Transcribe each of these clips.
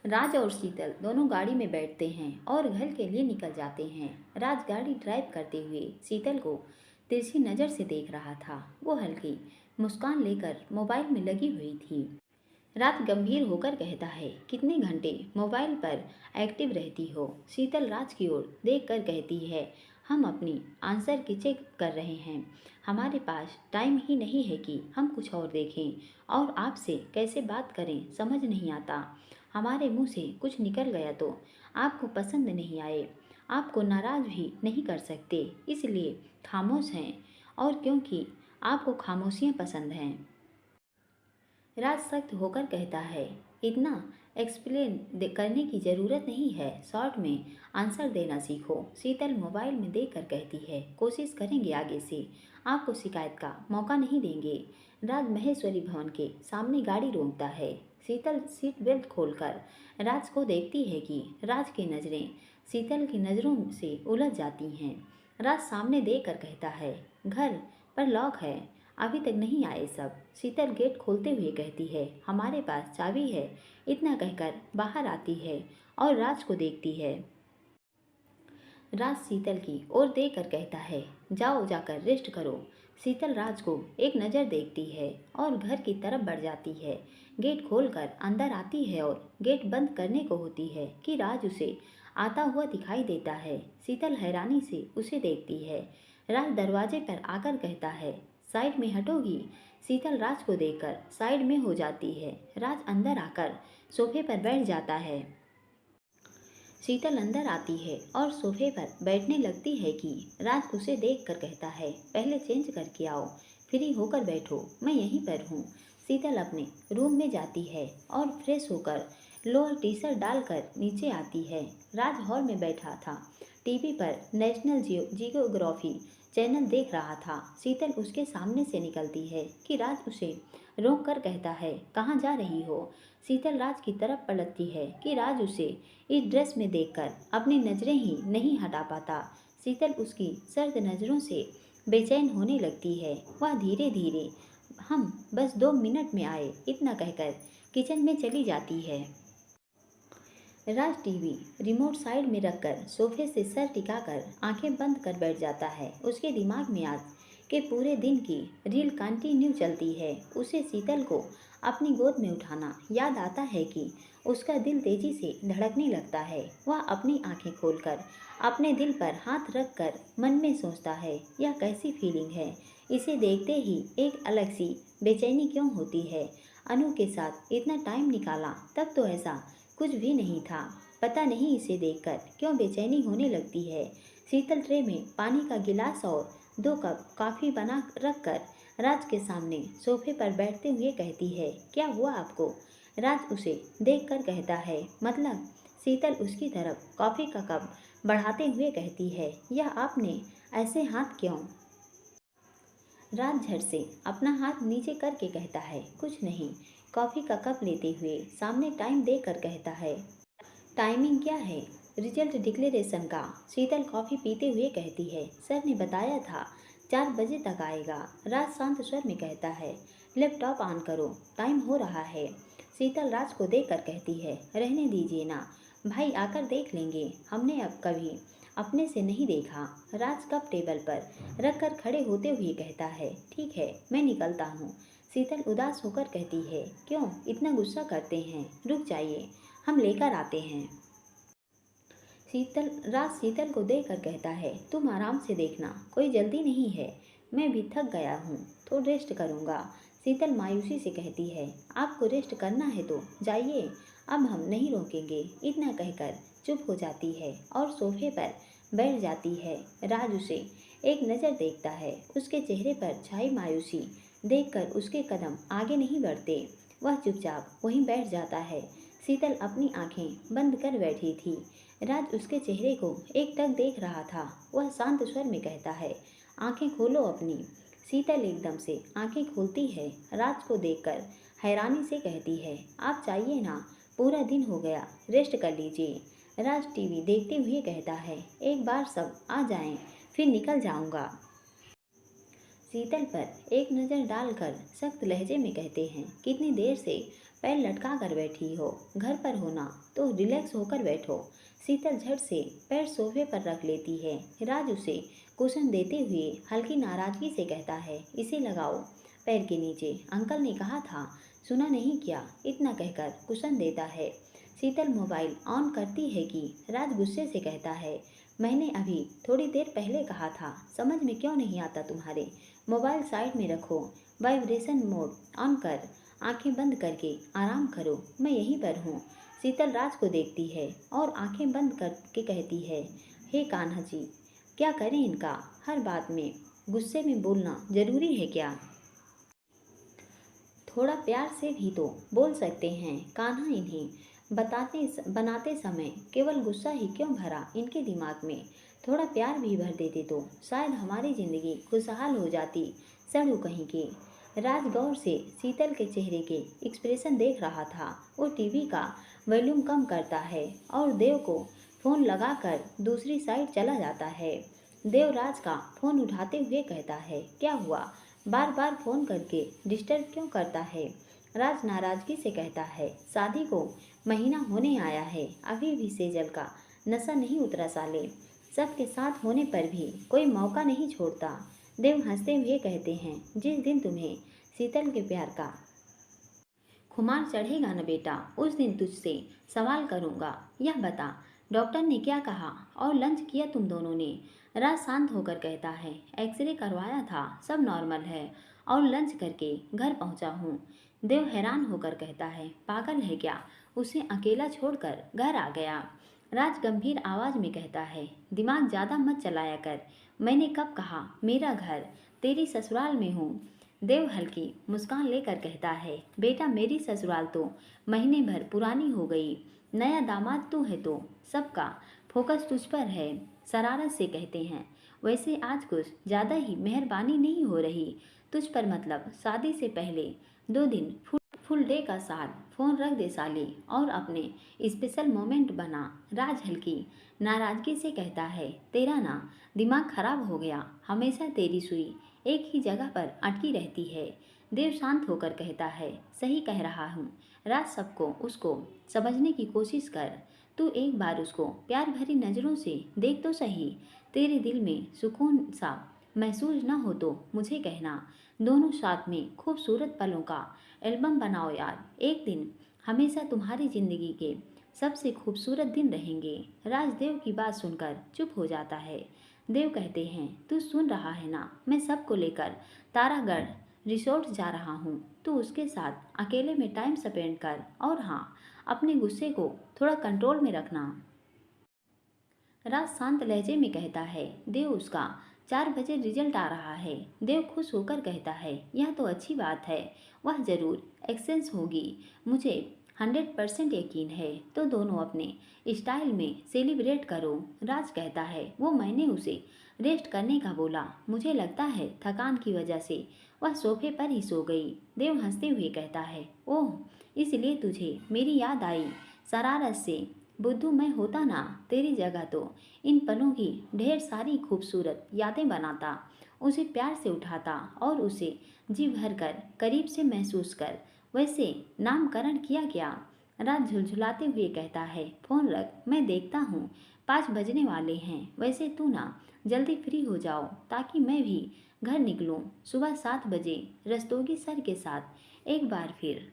राज और शीतल दोनों गाड़ी में बैठते हैं और घर के लिए निकल जाते हैं। राज गाड़ी ड्राइव करते हुए शीतल को तिरछी नज़र से देख रहा था। वो हल्की मुस्कान लेकर मोबाइल में लगी हुई थी। राज गंभीर होकर कहता है, कितने घंटे मोबाइल पर एक्टिव रहती हो? शीतल राज की ओर देखकर कहती है, हम अपनी आंसर की चेक कर रहे हैं। हमारे पास टाइम ही नहीं है कि हम कुछ और देखें। और आपसे कैसे बात करें समझ नहीं आता। हमारे मुंह से कुछ निकल गया तो आपको पसंद नहीं आए। आपको नाराज़ भी नहीं कर सकते, इसलिए खामोश हैं। और क्योंकि आपको खामोशियाँ पसंद हैं। राज सख्त होकर कहता है, इतना एक्सप्लेन करने की ज़रूरत नहीं है, शॉर्ट में आंसर देना सीखो। शीतल मोबाइल में देखकर कहती है, कोशिश करेंगे आगे से, आपको शिकायत का मौका नहीं देंगे। राज महेश्वरी भवन के सामने गाड़ी रोकता है। शीतल सीट बेल्ट खोलकर राज को देखती है कि राज की नज़रें शीतल की नज़रों से उलझ जाती हैं। राज सामने देखकर कहता है, घर पर लॉक है, अभी तक नहीं आए सब। शीतल गेट खोलते हुए कहती है, हमारे पास चाबी है। इतना कहकर बाहर आती है और राज को देखती है। राज शीतल की ओर देखकर कहता है, जाओ जाकर रेस्ट करो। शीतल राज को एक नज़र देखती है और घर की तरफ बढ़ जाती है। गेट खोलकर अंदर आती है और गेट बंद करने को होती है कि राज उसे आता हुआ दिखाई देता है। शीतल हैरानी से उसे देखती है। राज दरवाजे पर आकर कहता है, साइड में हटोगी? शीतल राज को देखकर साइड में हो जाती है। राज अंदर आकर सोफे पर बैठ जाता है। शीतल अंदर आती है और सोफे पर बैठने लगती है कि राज उसे देखकर कहता है, पहले चेंज करके आओ, फ्री होकर बैठो, मैं यहीं पर हूँ। शीतल अपने रूम में जाती है और फ्रेश होकर लोअर टी शर्ट डालकर नीचे आती है। राज हॉल में बैठा था, टीवी पर नेशनल जियोग्राफी चैनल देख रहा था। शीतल उसके सामने से निकलती है कि राज उसे रोक कर कहता है, कहाँ जा रही हो? शीतल राज की तरफ पलटती है कि राज उसे इस ड्रेस में देखकर अपनी नज़रें ही नहीं हटा पाता। शीतल उसकी सर्द नज़रों से बेचैन होने लगती है। वह धीरे धीरे, हम बस 2 मिनट में आए, इतना कहकर किचन में चली जाती है। राज टीवी रिमोट साइड में रखकर सोफे से सर टिकाकर आंखें बंद कर बैठ जाता है। उसके दिमाग में आज के पूरे दिन की रील कंटिन्यू चलती है। उसे शीतल को अपनी गोद में उठाना याद आता है कि उसका दिल तेजी से धड़कने लगता है। वह अपनी आंखें खोलकर अपने दिल पर हाथ रखकर मन में सोचता है, यह कैसी फीलिंग है? इसे देखते ही एक अलग सी बेचैनी क्यों होती है? अनु के साथ इतना टाइम निकाला तब तो ऐसा कुछ भी नहीं था। पता नहीं इसे देखकर क्यों बेचैनी होने लगती है। शीतल ट्रे में पानी का गिलास और 2 कप कॉफ़ी बना रखकर राज के सामने सोफे पर बैठते हुए कहती है, क्या हुआ आपको? राज उसे देखकर कहता है, मतलब? शीतल उसकी तरफ कॉफ़ी का कप बढ़ाते हुए कहती है, यह आपने ऐसे हाथ क्यों? राज झट से अपना हाथ नीचे करके कहता है, कुछ नहीं। कॉफ़ी का कप लेते हुए सामने टाइम देकर कहता है, टाइमिंग क्या है? रिजल्ट डिक्लेरेशन का। शीतल कॉफ़ी पीते हुए कहती है, सर ने बताया था 4 बजे तक आएगा। राज शांत स्वर में कहता है, लैपटॉप ऑन करो, टाइम हो रहा है। शीतल राज को देखकर कहती है, रहने दीजिए ना, भाई आकर देख लेंगे, हमने अब कभी अपने से नहीं देखा। राज कप टेबल पर रखकर खड़े होते हुए कहता है, ठीक है, मैं निकलता हूँ। शीतल उदास होकर कहती है, क्यों इतना गुस्सा करते हैं? रुक जाइए, हम लेकर आते हैं। शीतल को देखकर कहता है, तुम आराम से देखना, कोई जल्दी नहीं है, मैं भी थक गया हूँ, तो रेस्ट करूँगा। शीतल मायूसी से कहती है, आपको रेस्ट करना है तो जाइए, अब हम नहीं रोकेंगे। इतना कहकर चुप हो जाती है और सोफे पर बैठ जाती है। राज उसे एक नज़र देखता है। उसके चेहरे पर छाई मायूसी देखकर उसके कदम आगे नहीं बढ़ते। वह चुपचाप वहीं बैठ जाता है। शीतल अपनी आंखें बंद कर बैठी थी। राज उसके चेहरे को एकटक देख रहा था। वह शांत स्वर में कहता है, आंखें खोलो अपनी। शीतल एकदम से आंखें खोलती है। राज को देखकर हैरानी से कहती है, आप चाहिए ना, पूरा दिन हो गया, रेस्ट कर लीजिए। राज टीवी देखते हुए कहता है, एक बार सब आ जाएं, फिर निकल जाऊंगा। शीतल पर एक नज़र डालकर सख्त लहजे में कहते हैं, कितनी देर से पैर लटका कर बैठी हो, घर पर हो ना तो रिलैक्स होकर बैठो। शीतल झट से पैर सोफे पर रख लेती है। राज उसे कुशन देते हुए हल्की नाराजगी से कहता है, इसे लगाओ पैर के नीचे, अंकल ने कहा था, सुना नहीं क्या? इतना कहकर कुशन देता है। शीतल मोबाइल ऑन करती है कि राज गुस्से से कहता है, मैंने अभी थोड़ी देर पहले कहा था, समझ में क्यों नहीं आता तुम्हारे? मोबाइल साइड में रखो, वाइब्रेशन मोड ऑन कर आंखें बंद करके आराम करो, मैं यहीं पर हूँ। शीतल राज को देखती है और आंखें बंद करके कहती है, हे कान्हा जी, क्या करें इनका? हर बात में गुस्से में बोलना जरूरी है क्या? थोड़ा प्यार से भी तो बोल सकते हैं कान्हा। इन्हें बनाते समय केवल गुस्सा ही क्यों भरा इनके दिमाग में? थोड़ा प्यार भी भर देते तो शायद हमारी जिंदगी खुशहाल हो जाती। सड़ू कहीं के। राज गौर से शीतल के चेहरे के एक्सप्रेशन देख रहा था। वो टीवी का वॉल्यूम कम करता है और देव को फोन लगाकर दूसरी साइड चला जाता है। देव राज का फोन उठाते हुए कहता है, क्या हुआ? बार बार फोन करके डिस्टर्ब क्यों करता है? राज नाराजगी से कहता है, शादी को महीना होने आया है, अभी भी सेजल का नशा नहीं उतरा साले। सबके साथ होने पर भी कोई मौका नहीं छोड़ता। देव हंसते हुए कहते हैं, जिस दिन तुम्हें शीतल के प्यार का खुमार चढ़ेगा न बेटा, उस दिन तुझसे सवाल करूंगा। यह बता, डॉक्टर ने क्या कहा और लंच किया तुम दोनों ने? राज शांत होकर कहता है, एक्सरे करवाया था, सब नॉर्मल है और लंच करके घर पहुंचा हूँ। देव हैरान होकर कहता है, पागल है क्या? उसे अकेला छोड़कर घर आ गया। राज गंभीर आवाज में कहता है, दिमाग ज़्यादा मत चलाया कर। मैंने कब कहा मेरा घर? तेरी ससुराल में हूँ। देव हल्की मुस्कान लेकर कहता है, बेटा मेरी ससुराल तो महीने भर पुरानी हो गई, नया दामाद तू है तो सबका फोकस तुझ पर है। शरारत से कहते हैं, वैसे आज कुछ ज़्यादा ही मेहरबानी नहीं हो रही तुझ पर, मतलब शादी से पहले 2 दिन फुल डे का साथ फ़ोन रख दे साली और अपने स्पेशल मोमेंट बना। राज हल्की नाराजगी से कहता है, तेरा ना दिमाग खराब हो गया, हमेशा तेरी सुई एक ही जगह पर अटकी रहती है। देव शांत होकर कहता है, सही कह रहा हूँ। राज सबको उसको समझने की कोशिश कर। तू एक बार उसको प्यार भरी नज़रों से देख तो सही। तेरे दिल में सुकून सा महसूस न हो तो मुझे कहना। दोनों साथ में खूबसूरत पलों का एल्बम बनाओ यार। एक दिन हमेशा तुम्हारी ज़िंदगी के सबसे खूबसूरत दिन रहेंगे। राजदेव की बात सुनकर चुप हो जाता है। देव कहते हैं, तू सुन रहा है ना? मैं सबको लेकर तारागढ़ रिसोर्ट जा रहा हूँ। तू उसके साथ अकेले में टाइम स्पेंड कर और हाँ, अपने गुस्से को थोड़ा कंट्रोल में रखना। राज शांत लहजे में कहता है, देव उसका 4 बजे रिजल्ट आ रहा है। देव खुश होकर कहता है, यह तो अच्छी बात है, वह ज़रूर एक्सेंस होगी, मुझे 100% यकीन है। तो दोनों अपने स्टाइल में सेलिब्रेट करो। राज कहता है, वो मैंने उसे रेस्ट करने का बोला, मुझे लगता है थकान की वजह से वह सोफे पर ही सो गई। देव हंसते हुए कहता है, ओह इसलिए तुझे मेरी याद आई? शरारत से, बुद्धू मैं होता ना तेरी जगह तो इन पलों की ढेर सारी खूबसूरत यादें बनाता, उसे प्यार से उठाता और उसे जी भर कर करीब से महसूस कर। वैसे नामकरण किया क्या? राज झुलझुलाते हुए कहता है, फ़ोन रख, मैं देखता हूँ, 5 बजने वाले हैं। वैसे तू ना जल्दी फ्री हो जाओ ताकि मैं भी घर निकलूँ सुबह 7 बजे रस्तोगी सर के साथ एक बार फिर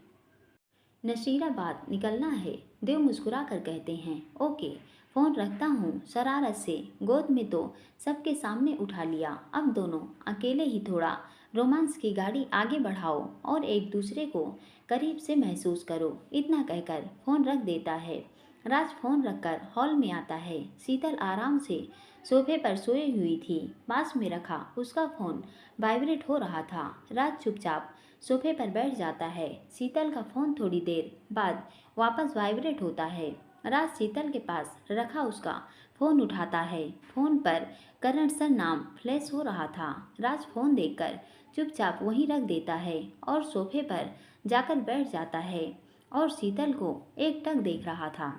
नशीराबाद निकलना है। देव मुस्कुरा कर कहते हैं, ओके। फ़ोन रखता हूँ। शरारत से गोद में तो सबके सामने उठा लिया, अब दोनों अकेले ही थोड़ा रोमांस की गाड़ी आगे बढ़ाओ और एक दूसरे को करीब से महसूस करो। इतना कहकर फ़ोन रख देता है। राज फ़ोन रखकर हॉल में आता है। शीतल आराम से सोफे पर सोई हुई थी। पास में रखा उसका फ़ोन वाइब्रेट हो रहा था। राज चुपचाप सोफे पर बैठ जाता है। शीतल का फ़ोन थोड़ी देर बाद वापस वाइब्रेट होता है। राज शीतल के पास रखा उसका फ़ोन उठाता है। फ़ोन पर करण सर नाम फ्लैश हो रहा था। राज फ़ोन देखकर चुपचाप वहीं रख देता है और सोफे पर जाकर बैठ जाता है और शीतल को एकटक देख रहा था।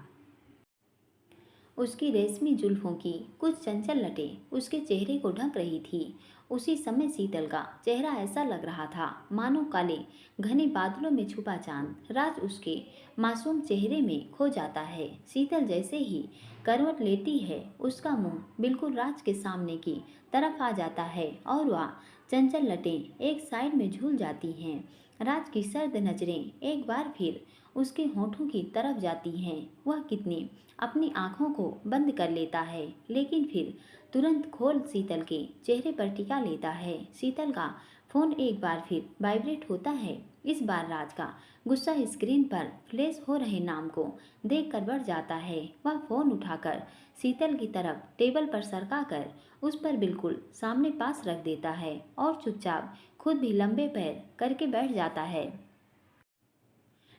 उसकी रेशमी जुल्फों की कुछ चंचल लटें उसके चेहरे को ढक रही थी। उसी समय शीतल का चेहरा ऐसा लग रहा था मानो काले घने बादलों में छुपा चांद राज उसके मासूम चेहरे में खो जाता है। शीतल जैसे ही करवट लेती है उसका मुंह बिल्कुल राज के सामने की तरफ आ जाता है और वह चंचल लटें एक साइड में झूल जाती हैं। राज की सर्द नजरें एक बार फिर उसके होठों की तरफ जाती हैं। वह कितनी अपनी आंखों को बंद कर लेता है लेकिन फिर तुरंत खोल शीतल के चेहरे पर टिका लेता है। शीतल का फोन एक बार फिर वाइब्रेट होता है। इस बार राज का गुस्सा स्क्रीन पर फ्लैश हो रहे नाम को देखकर बढ़ जाता है। वह फोन उठाकर शीतल की तरफ टेबल पर सरका कर उस पर बिल्कुल सामने पास रख देता है और चुपचाप खुद भी लंबे पैर करके बैठ जाता है।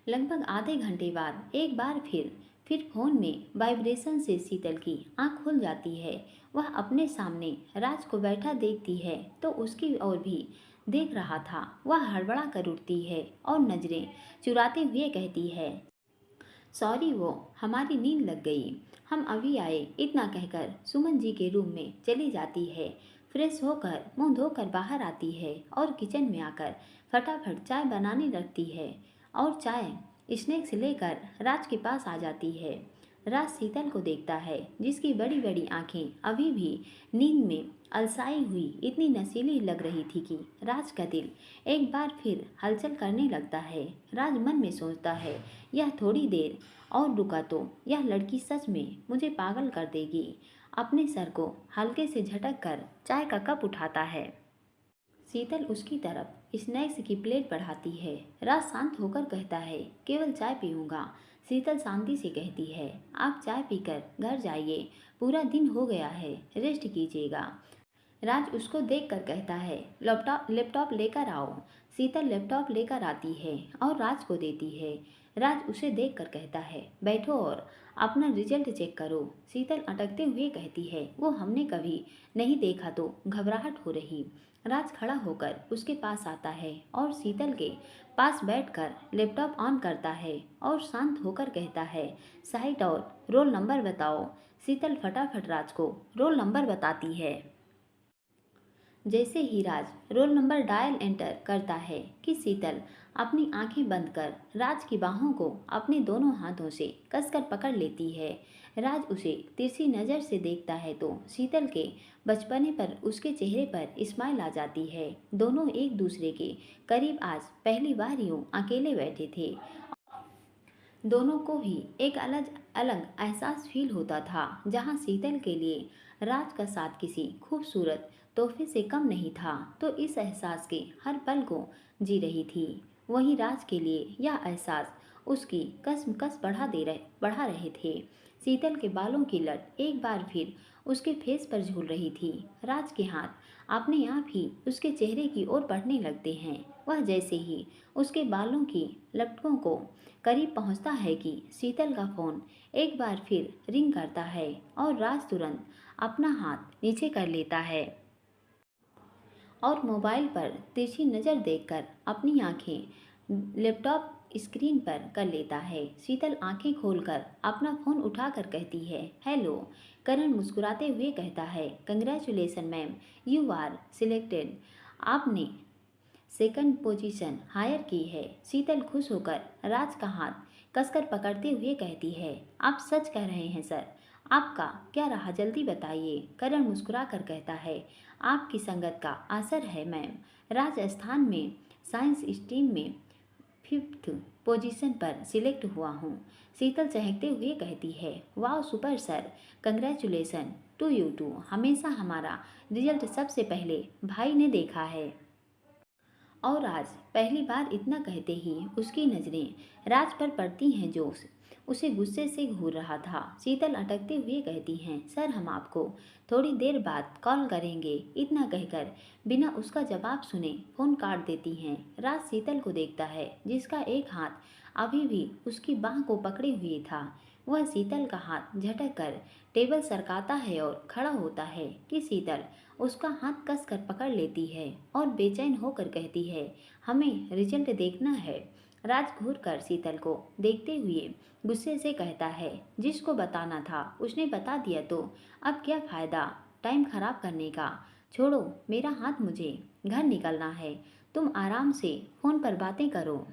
लगभग आधे घंटे बाद एक बार फिर फोन में वाइब्रेशन से शीतल की आंख खुल जाती है। वह अपने सामने राज को बैठा देखती है तो उसकी ओर भी देख रहा था। वह हड़बड़ा कर उठती है और नजरें चुराते हुए कहती है, सॉरी, वो हमारी नींद लग गई, हम अभी आए, इतना कहकर सुमन जी के रूम में चली जाती है। फ्रेश होकर मुंह धोकर बाहर आती है और किचन में आकर फटाफट चाय बनाने लगती है और चाय स्नैक्स लेकर राज के पास आ जाती है। राज शीतल को देखता है जिसकी बड़ी बड़ी आंखें अभी भी नींद में अलसाई हुई इतनी नशीली लग रही थी कि राज का दिल एक बार फिर हलचल करने लगता है। राज मन में सोचता है, यह थोड़ी देर और रुका तो यह लड़की सच में मुझे पागल कर देगी। अपने सर को हल्के से झटक कर चाय का कप उठाता है। शीतल उसकी तरफ स्नैक्स की प्लेट बढ़ाती है। राज शांत होकर कहता है, केवल चाय पीऊँगा। शीतल शांति से कहती है, आप चाय पीकर घर जाइए, पूरा दिन हो गया है, रेस्ट कीजिएगा। राज उसको देखकर कहता है, लैपटॉप लेकर आओ। शीतल लैपटॉप लेकर आती है और राज को देती है। राज उसे देखकर कहता है, बैठो और अपना रिजल्ट चेक करो। शीतल अटकते हुए कहती है, वो हमने कभी नहीं देखा तो घबराहट हो रही। राज खड़ा होकर उसके पास आता है और शीतल के पास बैठकर लैपटॉप ऑन करता है और शांत होकर कहता है, साइट और रोल नंबर बताओ। शीतल फटाफट राज को रोल नंबर बताती है। जैसे ही राज रोल नंबर डायल एंटर करता है कि शीतल अपनी आंखें बंद कर राज की बाहों को अपने दोनों हाथों से कसकर पकड़ लेती है। राज उसे तिरछी नज़र से देखता है तो शीतल के बचपने पर उसके चेहरे पर स्माइल आ जाती है। दोनों एक दूसरे के करीब आज पहली बार यूं अकेले बैठे थे। दोनों को ही एक अलग अलग एहसास फील होता था। जहाँ शीतल के लिए राज का साथ किसी खूबसूरत तोहफे से कम नहीं था तो इस एहसास के हर पल को जी रही थी, वहीं राज के लिए यह एहसास उसकी कसमकस बढ़ा रहे थे। शीतल के बालों की लट एक बार फिर उसके फेस पर झूल रही थी। राज के हाथ अपने आप ही उसके चेहरे की ओर बढ़ने लगते हैं। वह जैसे ही उसके बालों की लपटों को करीब पहुंचता है कि शीतल का फोन एक बार फिर रिंग करता है और राज तुरंत अपना हाथ नीचे कर लेता है और मोबाइल पर तिरछी नज़र देखकर अपनी आंखें लैपटॉप स्क्रीन पर कर लेता है। शीतल आंखें खोलकर अपना फ़ोन उठाकर कहती है, हेलो। करण मुस्कुराते हुए कहता है, congratulation ma'am, you are selected. आपने सेकंड पोजीशन हायर की है। शीतल खुश होकर राज का हाथ कसकर पकड़ते हुए कहती है, आप सच कह रहे हैं सर, आपका क्या रहा जल्दी बताइए। करण मुस्कुरा कर कहता है, आपकी संगत का असर है मैम, राजस्थान में साइंस स्ट्रीम में 5th पोजीशन पर सिलेक्ट हुआ हूँ। शीतल चहकते हुए कहती है, वाह super sir, congratulation to you too. हमेशा हमारा रिजल्ट सबसे पहले भाई ने देखा है। और आज पहली बार इतना कहते ही उसकी नज़रें राज पर पड़ती हैं जो उसे गुस्से से घूर रहा था। शीतल अटकते हुए कहती हैं, सर हम आपको थोड़ी देर बाद कॉल करेंगे। इतना कहकर बिना उसका जवाब सुने फ़ोन काट देती हैं। राज शीतल को देखता है जिसका एक हाथ अभी भी उसकी बाह को पकड़े हुए था। वह शीतल का हाथ झटक कर टेबल सरकाता है और खड़ा होता है कि शीतल उसका हाथ कसकर पकड़ लेती है और बेचैन होकर कहती है, हमें रिजल्ट देखना है। राज घूर कर शीतल को देखते हुए गुस्से से कहता है, जिसको बताना था उसने बता दिया तो अब क्या फ़ायदा टाइम खराब करने का। छोड़ो मेरा हाथ, मुझे घर निकलना है। तुम आराम से फ़ोन पर बातें करो।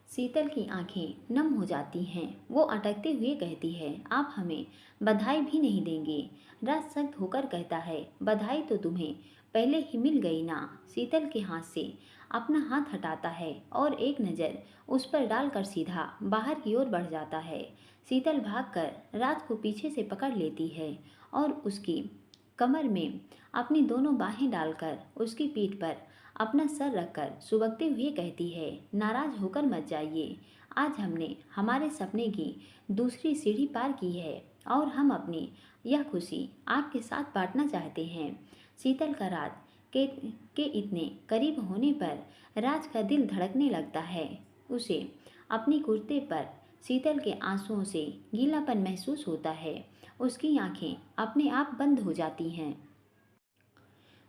शीतल की आंखें नम हो जाती हैं। वो अटकते हुए कहती है, आप हमें बधाई भी नहीं देंगे। राज सख्त होकर कहता है, बधाई तो तुम्हें पहले ही मिल गई ना। शीतल के हाथ से अपना हाथ हटाता है और एक नज़र उस पर डालकर सीधा बाहर की ओर बढ़ जाता है। शीतल भागकर राज को पीछे से पकड़ लेती है और उसकी कमर में अपनी दोनों बाहें डालकर उसकी पीठ पर अपना सर रखकर सुबकते हुए कहती है, नाराज होकर मत जाइए। आज हमने हमारे सपने की दूसरी सीढ़ी पार की है और हम अपनी यह खुशी आपके साथ बांटना चाहते हैं। शीतल का राज के इतने करीब होने पर राज का दिल धड़कने लगता है। उसे अपनी कुर्ते पर शीतल के आंसुओं से गीलापन महसूस होता है। उसकी आंखें अपने आप बंद हो जाती हैं।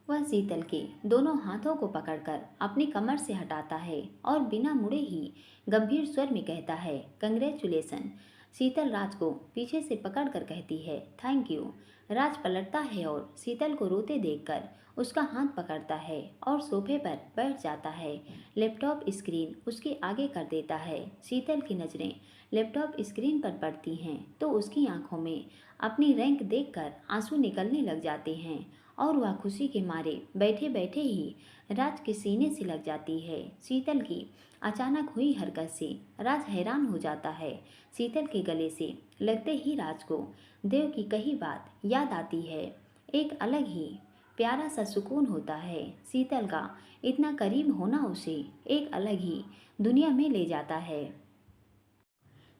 वह शीतल के दोनों हाथों को पकड़कर अपनी कमर से हटाता है और बिना मुड़े ही गंभीर स्वर में कहता है, कंग्रेचुलेसन। शीतल राज को पीछे से पकड़कर कहती है, थैंक यू। राज पलटता है और शीतल को रोते देखकर उसका हाथ पकड़ता है और सोफे पर बैठ जाता है। लैपटॉप स्क्रीन उसके आगे कर देता है। शीतल की नज़रें लैपटॉप स्क्रीन पर पड़ती हैं तो उसकी आंखों में अपनी रैंक देखकर आंसू निकलने लग जाते हैं और वह खुशी के मारे बैठे बैठे ही राज के सीने से लग जाती है। शीतल की अचानक हुई हरकत से राज हैरान हो जाता है। शीतल के गले से लगते ही राज को देव की कही बात याद आती है। एक अलग ही प्यारा सा सुकून होता है। शीतल का इतना करीब होना उसे एक अलग ही दुनिया में ले जाता है।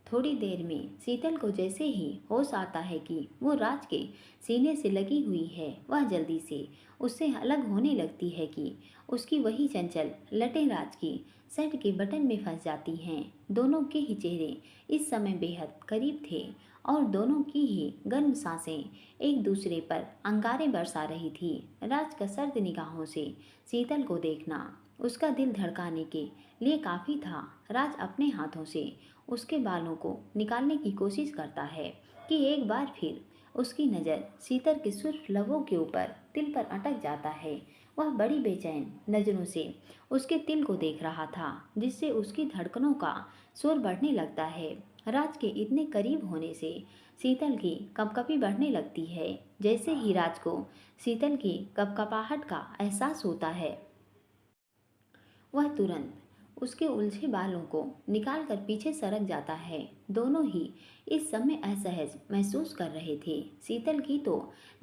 थोड़ी देर में शीतल को जैसे ही होश आता है कि वो राज के सीने से लगी हुई है, वह जल्दी से उससे अलग होने लगती है कि उसकी वही चंचल लटें राज की शर्ट के बटन में फंस जाती हैं। दोनों के ही चेहरे इस समय बेहद करीब थे और दोनों की ही गर्म सांसें एक दूसरे पर अंगारे बरसा रही थी। राज का सर्द निगाहों से शीतल को देखना उसका दिल धड़काने के लिए काफ़ी था। राज अपने हाथों से उसके बालों को निकालने की कोशिश करता है कि एक बार फिर उसकी नज़र शीतल के सुर्ख लबों के ऊपर तिल पर अटक जाता है। वह बड़ी बेचैन नज़रों से उसके तिल को देख रहा था, जिससे उसकी धड़कनों का शोर बढ़ने लगता है। राज के इतने करीब होने से शीतल की कपकपी बढ़ने लगती है। जैसे ही राज को शीतल की कपकपाहट का एहसास होता है, वह तुरंत उसके उलझे बालों को निकालकर पीछे सरक जाता है। दोनों ही इस समय असहज महसूस कर रहे थे। शीतल की तो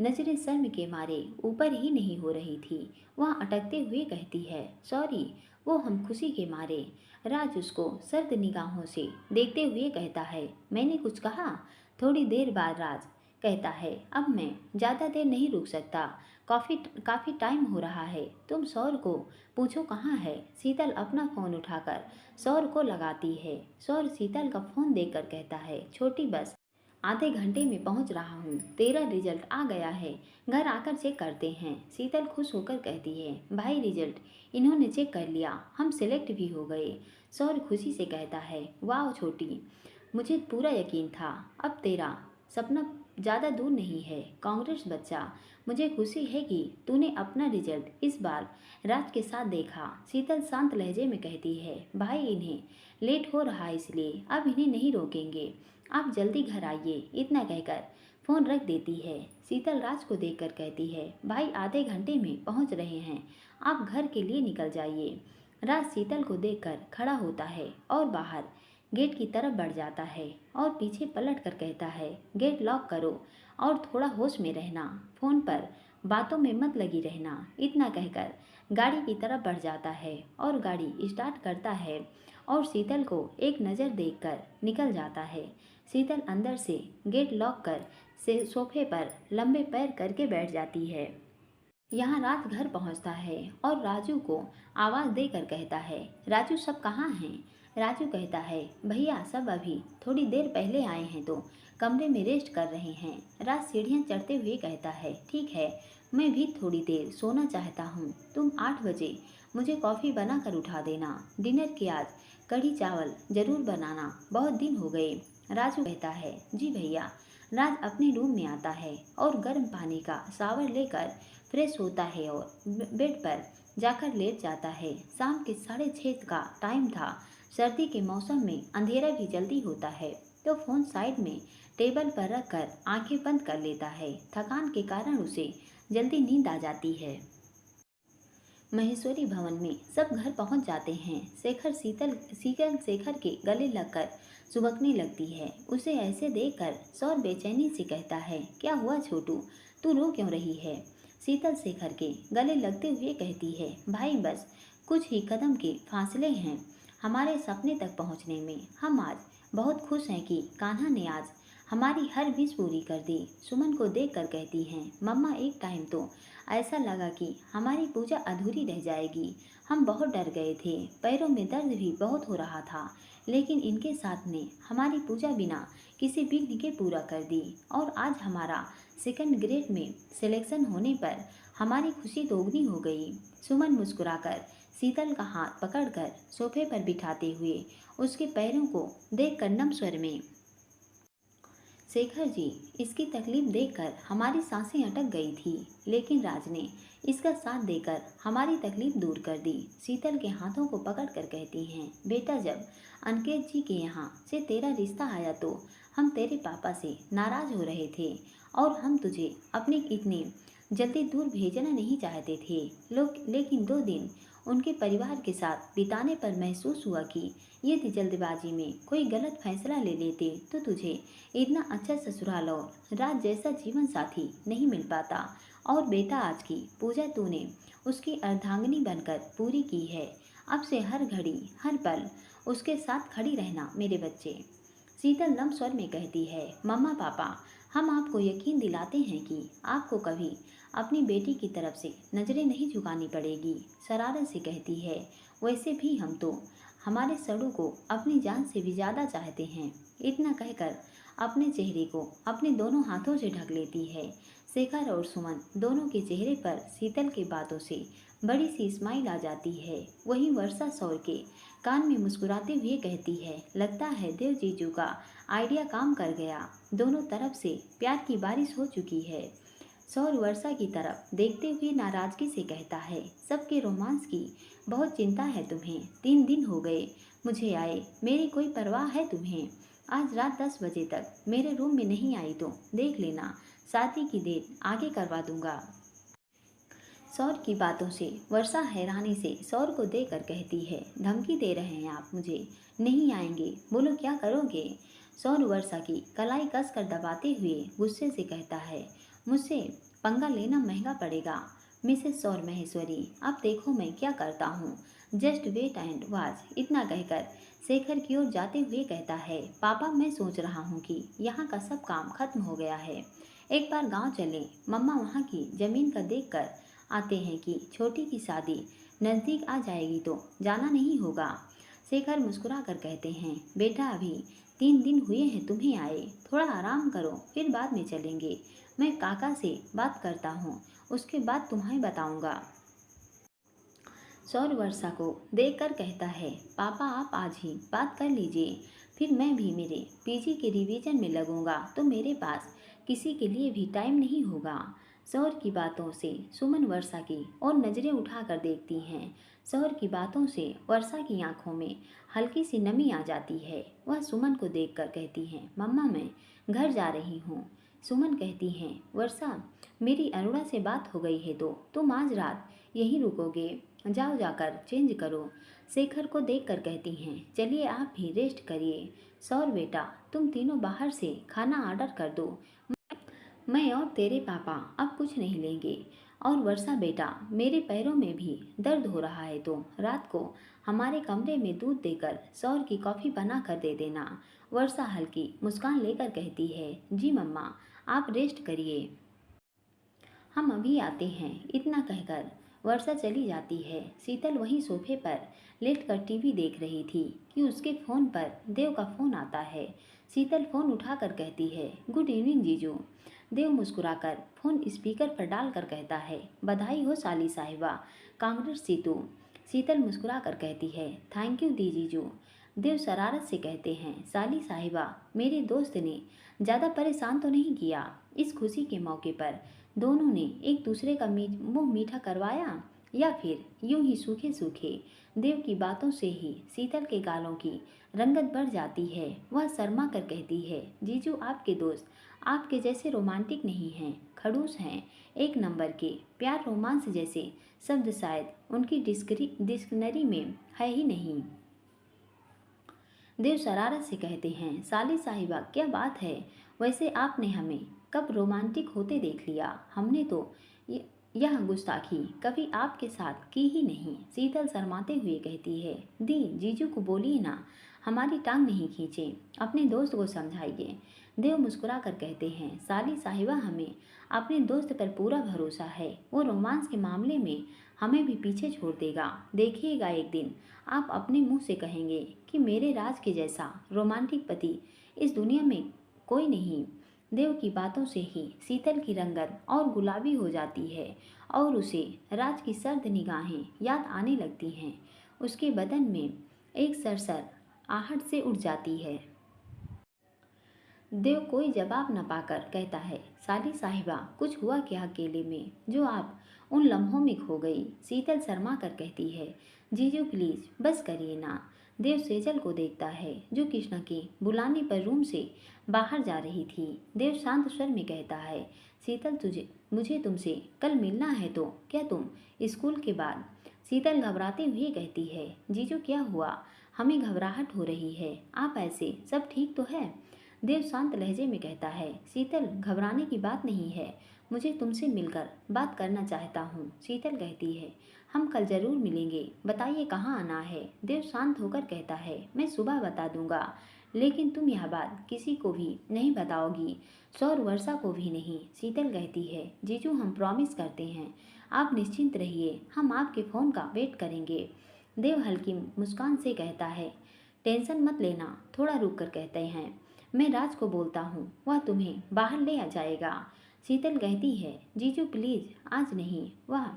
नजरें शर्म के मारे ऊपर ही नहीं हो रही थी। वह अटकते हुए कहती है, सॉरी। वो हम खुशी के मारे। राज उसको सर्द निगाहों से देखते हुए कहता है, मैंने कुछ कहा? थोड़ी देर बाद राज कहता है, अब मैं ज़्यादा देर नहीं रुक सकता। काफ़ी टाइम हो रहा है। तुम सौर को पूछो कहाँ है। शीतल अपना फ़ोन उठाकर सौर को लगाती है। सौर शीतल का फ़ोन देखकर कहता है, छोटी बस आधे घंटे में पहुंच रहा हूँ। तेरा रिजल्ट आ गया है, घर आकर चेक करते हैं। शीतल खुश होकर कहती है, भाई रिजल्ट इन्होंने चेक कर लिया, हम सिलेक्ट भी हो गए। सौर खुशी से कहता है, वाह छोटी, मुझे पूरा यकीन था। अब तेरा सपना ज़्यादा दूर नहीं है। कांग्रेस बच्चा, मुझे खुशी है कि तूने अपना रिजल्ट इस बार राज के साथ देखा। शीतल शांत लहजे में कहती है, भाई इन्हें लेट हो रहा है इसलिए अब इन्हें नहीं रोकेंगे, आप जल्दी घर आइए। इतना कहकर फ़ोन रख देती है। शीतल राज को देखकर कहती है, भाई आधे घंटे में पहुंच रहे हैं, आप घर के लिए निकल जाइए। राज शीतल को देखकर खड़ा होता है और बाहर गेट की तरफ बढ़ जाता है और पीछे पलट कर कहता है, गेट लॉक करो और थोड़ा होश में रहना, फ़ोन पर बातों में मत लगी रहना। इतना कहकर गाड़ी की तरफ बढ़ जाता है और गाड़ी स्टार्ट करता है और शीतल को एक नज़र देखकर निकल जाता है। शीतल अंदर से गेट लॉक कर से सोफे पर लंबे पैर करके बैठ जाती है। यहाँ राज घर पहुँचता है और राजू को आवाज़ देकर कहता है, राजू सब कहाँ हैं? राजू कहता है, भैया सब अभी थोड़ी देर पहले आए हैं तो कमरे में रेस्ट कर रहे हैं। राज सीढ़ियाँ चढ़ते हुए कहता है, ठीक है, मैं भी थोड़ी देर सोना चाहता हूँ। तुम 8 बजे मुझे कॉफ़ी बना कर उठा देना। डिनर की आज कढ़ी चावल ज़रूर बनाना, बहुत दिन हो गए। राजू कहता है। जी भैया। राज अपने रूम में आता है और गर्म पानी का शावर लेकर फ्रेश होता है और बेड पर जाकर लेट जाता है। शाम के 6:30 का टाइम था। सर्दी के मौसम में अंधेरा भी जल्दी होता है, तो फ़ोन साइड में टेबल पर रखकर आंखें बंद कर लेता है। थकान के कारण उसे जल्दी नींद आ जाती है। महेश्वरी भवन में सब घर पहुंच जाते हैं। शीतल शेखर के गले लगकर सुबकने लगती है। उसे ऐसे देखकर सौर बेचैनी से कहता है, क्या हुआ छोटू, तू रो क्यों रही है? शीतल शेखर के गले लगते हुए कहती है, भाई बस कुछ ही कदम के फासले हैं हमारे सपने तक पहुंचने में। हम आज बहुत खुश हैं कि कान्हा ने आज हमारी हर विश पूरी कर दी। सुमन को देखकर कहती हैं, मम्मा एक टाइम तो ऐसा लगा कि हमारी पूजा अधूरी रह जाएगी। हम बहुत डर गए थे, पैरों में दर्द भी बहुत हो रहा था, लेकिन इनके साथ ने हमारी पूजा बिना किसी विघ्न के पूरा कर दी। और आज हमारा सेकंड ग्रेड में सिलेक्शन होने पर हमारी खुशी दोगुनी हो गई। सुमन मुस्कुराकर शीतल का हाथ पकड़कर सोफे पर बिठाते हुए उसके पैरों को देखकर नम स्वर में, शेखर जी, इसकी तकलीफ देखकर हमारी सांसें अटक गई थी, लेकिन राज ने इसका साथ देकर हमारी तकलीफ दूर कर दी। शीतल के हाथों को पकड़कर कहती हैं, बेटा जब अनिकेत जी के यहाँ से तेरा रिश्ता आया तो हम तेरे पापा से नाराज हो रहे थे और हम तुझे अपने इतने जल्दी दूर भेजना नहीं चाहते थे। लोग लेकिन 2 दिन उनके परिवार के साथ बिताने पर महसूस हुआ कि यदि जल्दबाजी में कोई गलत फैसला ले लेते तो तुझे इतना अच्छा ससुराल और राज जैसा जीवन साथी नहीं मिल पाता। और बेटा आज की पूजा तूने उसकी अर्धांगिनी बनकर पूरी की है। अब से हर घड़ी हर पल उसके साथ खड़ी रहना मेरे बच्चे। शीतल नम स्वर में कहती है, मम्मा पापा, हम आपको यकीन दिलाते हैं कि आपको कभी अपनी बेटी की तरफ से नज़रें नहीं झुकानी पड़ेगी। शरारत से कहती है, वैसे भी हम तो हमारे सड़ू को अपनी जान से भी ज़्यादा चाहते हैं। इतना कहकर अपने चेहरे को अपने दोनों हाथों से ढक लेती है। शेखर और सुमन दोनों के चेहरे पर शीतल की बातों से बड़ी सी स्माइल आ जाती है। वहीं वर्षा सौर के कान में मुस्कुराते हुए कहती है, लगता है देव जीजू का आइडिया काम कर गया। दोनों तरफ से प्यार की बारिश हो चुकी है। सौर वर्षा की तरफ देखते हुए नाराजगी से कहता है, सबके रोमांस की बहुत चिंता है तुम्हें। 3 दिन हो गए मुझे आए, मेरी कोई परवाह है तुम्हें? आज रात 10 बजे तक मेरे रूम में नहीं आई तो देख लेना, शादी की डेट आगे करवा दूंगा। सौर की बातों से वर्षा हैरानी से सौर को देखकर कहती है, धमकी दे रहे हैं आप मुझे? नहीं आएंगे, बोलो क्या करोगे? सौर वर्षा की कलाई कसकर दबाते हुए गुस्से से कहता है, मुझसे पंगा लेना महंगा पड़ेगा मिसेस सौर महेश्वरी। अब देखो मैं क्या करता हूँ, जस्ट वेट एंड वॉच। इतना कहकर शेखर की ओर जाते हुए कहता है, पापा मैं सोच रहा हूँ कि यहाँ का सब काम खत्म हो गया है, एक बार गांव चलें। मम्मा वहाँ की ज़मीन का देख कर आते हैं कि छोटी की शादी नज़दीक आ जाएगी तो जाना नहीं होगा। शेखर मुस्कुरा कर कहते हैं, बेटा अभी 3 दिन हुए हैं तुम्हें आए, थोड़ा आराम करो, फिर बाद में चलेंगे। मैं काका से बात करता हूँ, उसके बाद तुम्हें बताऊँगा। सौर वर्षा को देखकर कहता है, पापा आप आज ही बात कर लीजिए, फिर मैं भी मेरे पीजी के रिवीजन में लगूंगा तो मेरे पास किसी के लिए भी टाइम नहीं होगा। सौर की बातों से सुमन वर्षा की और नज़रें उठाकर देखती हैं। सौर की बातों से वर्षा की आंखों में हल्की सी नमी आ जाती है। वह सुमन को देखकर कहती हैं, मम्मा मैं घर जा रही हूँ। सुमन कहती हैं, वर्षा मेरी अरुणा से बात हो गई है तो तुम आज रात यहीं रुकोगे? जाओ जाकर चेंज करो। शेखर को देखकर कहती हैं, चलिए आप भी रेस्ट करिए। सौर बेटा तुम तीनों बाहर से खाना ऑर्डर कर दो, मैं और तेरे पापा अब कुछ नहीं लेंगे। और वर्षा बेटा मेरे पैरों में भी दर्द हो रहा है तो रात को हमारे कमरे में दूध देकर सौर की कॉफ़ी बना कर दे देना। वर्षा हल्की मुस्कान लेकर कहती है, जी मम्मा आप रेस्ट करिए, हम अभी आते हैं। इतना कहकर वर्षा चली जाती है। शीतल वहीं सोफे पर लेटकर टीवी देख रही थी कि उसके फ़ोन पर देव का फ़ोन आता है। शीतल फ़ोन उठाकर कहती है, गुड इवनिंग जीजू। देव मुस्कुराकर फ़ोन स्पीकर पर डालकर कहता है, बधाई हो साली साहिबा, कांग्रेस सीतू। शीतल मुस्कुरा कर कहती है, थैंक यू दी जीजू। देव शरारत से कहते हैं, साली साहिबा, मेरे दोस्त ने ज़्यादा परेशान तो नहीं किया। इस खुशी के मौके पर दोनों ने एक दूसरे का मुंह मीठा करवाया, या फिर यूं ही सूखे सूखे। देव की बातों से ही शीतल के गालों की रंगत बढ़ जाती है। वह शर्मा कर कहती है, जीजू आपके दोस्त आपके जैसे रोमांटिक नहीं हैं, खड़ूस हैं, एक नंबर के। प्यार रोमांस जैसे शब्द शायद उनकी डिक्शनरी में है ही नहीं। देव शरारत से कहते हैं, साली साहिबा क्या बात है, वैसे आपने हमें कब रोमांटिक होते देख लिया? हमने तो यह गुस्ताखी कभी आपके साथ की ही नहीं। शीतल शर्माते हुए कहती है, दी जीजू को बोलिए ना, हमारी टांग नहीं खींचे, अपने दोस्त को समझाइए। देव मुस्कुरा कर कहते हैं, साली साहिबा हमें अपने दोस्त पर पूरा भरोसा है, वो रोमांस के मामले में हमें भी पीछे छोड़ देगा। देखिएगा एक दिन आप अपने मुंह से कहेंगे कि मेरे राज के जैसा रोमांटिक पति इस दुनिया में कोई नहीं। देव की बातों से ही शीतल की रंगत और गुलाबी हो जाती है और उसे राज की सर्द निगाहें याद आने लगती हैं। उसके बदन में एक सरसर आहट से उठ जाती है। देव कोई जवाब न पाकर कहता है, साली साहिबा कुछ हुआ क्या अकेले में जो आप उन लम्हों में खो गई? शीतल शर्मा कर कहती है, जीजू प्लीज बस करिए ना। देव सेजल को देखता है जो कृष्णा के बुलाने पर रूम से बाहर जा रही थी। देव शांत स्वर में कहता है, शीतल मुझे तुमसे कल मिलना है, तो क्या तुम स्कूल के बाद? शीतल घबराते हुए कहती है, जीजू क्या हुआ? हमें घबराहट हो रही है, आप ऐसे सब ठीक तो है? देव शांत लहजे में कहता है, शीतल घबराने की बात नहीं है, मुझे तुमसे मिलकर बात करना चाहता हूँ। शीतल कहती है, हम कल जरूर मिलेंगे, बताइए कहाँ आना है? देव शांत होकर कहता है, मैं सुबह बता दूंगा, लेकिन तुम यह बात किसी को भी नहीं बताओगी, सौर वर्षा को भी नहीं। शीतल कहती है, जीजू हम प्रॉमिस करते हैं, आप निश्चिंत रहिए, हम आपके फ़ोन का वेट करेंगे। देव हल्की मुस्कान से कहता है, टेंशन मत लेना। थोड़ा रुक कर कहते हैं, मैं राज को बोलता हूँ, वह तुम्हें बाहर ले आ जाएगा। शीतल कहती है, जीजू प्लीज़ आज नहीं, वह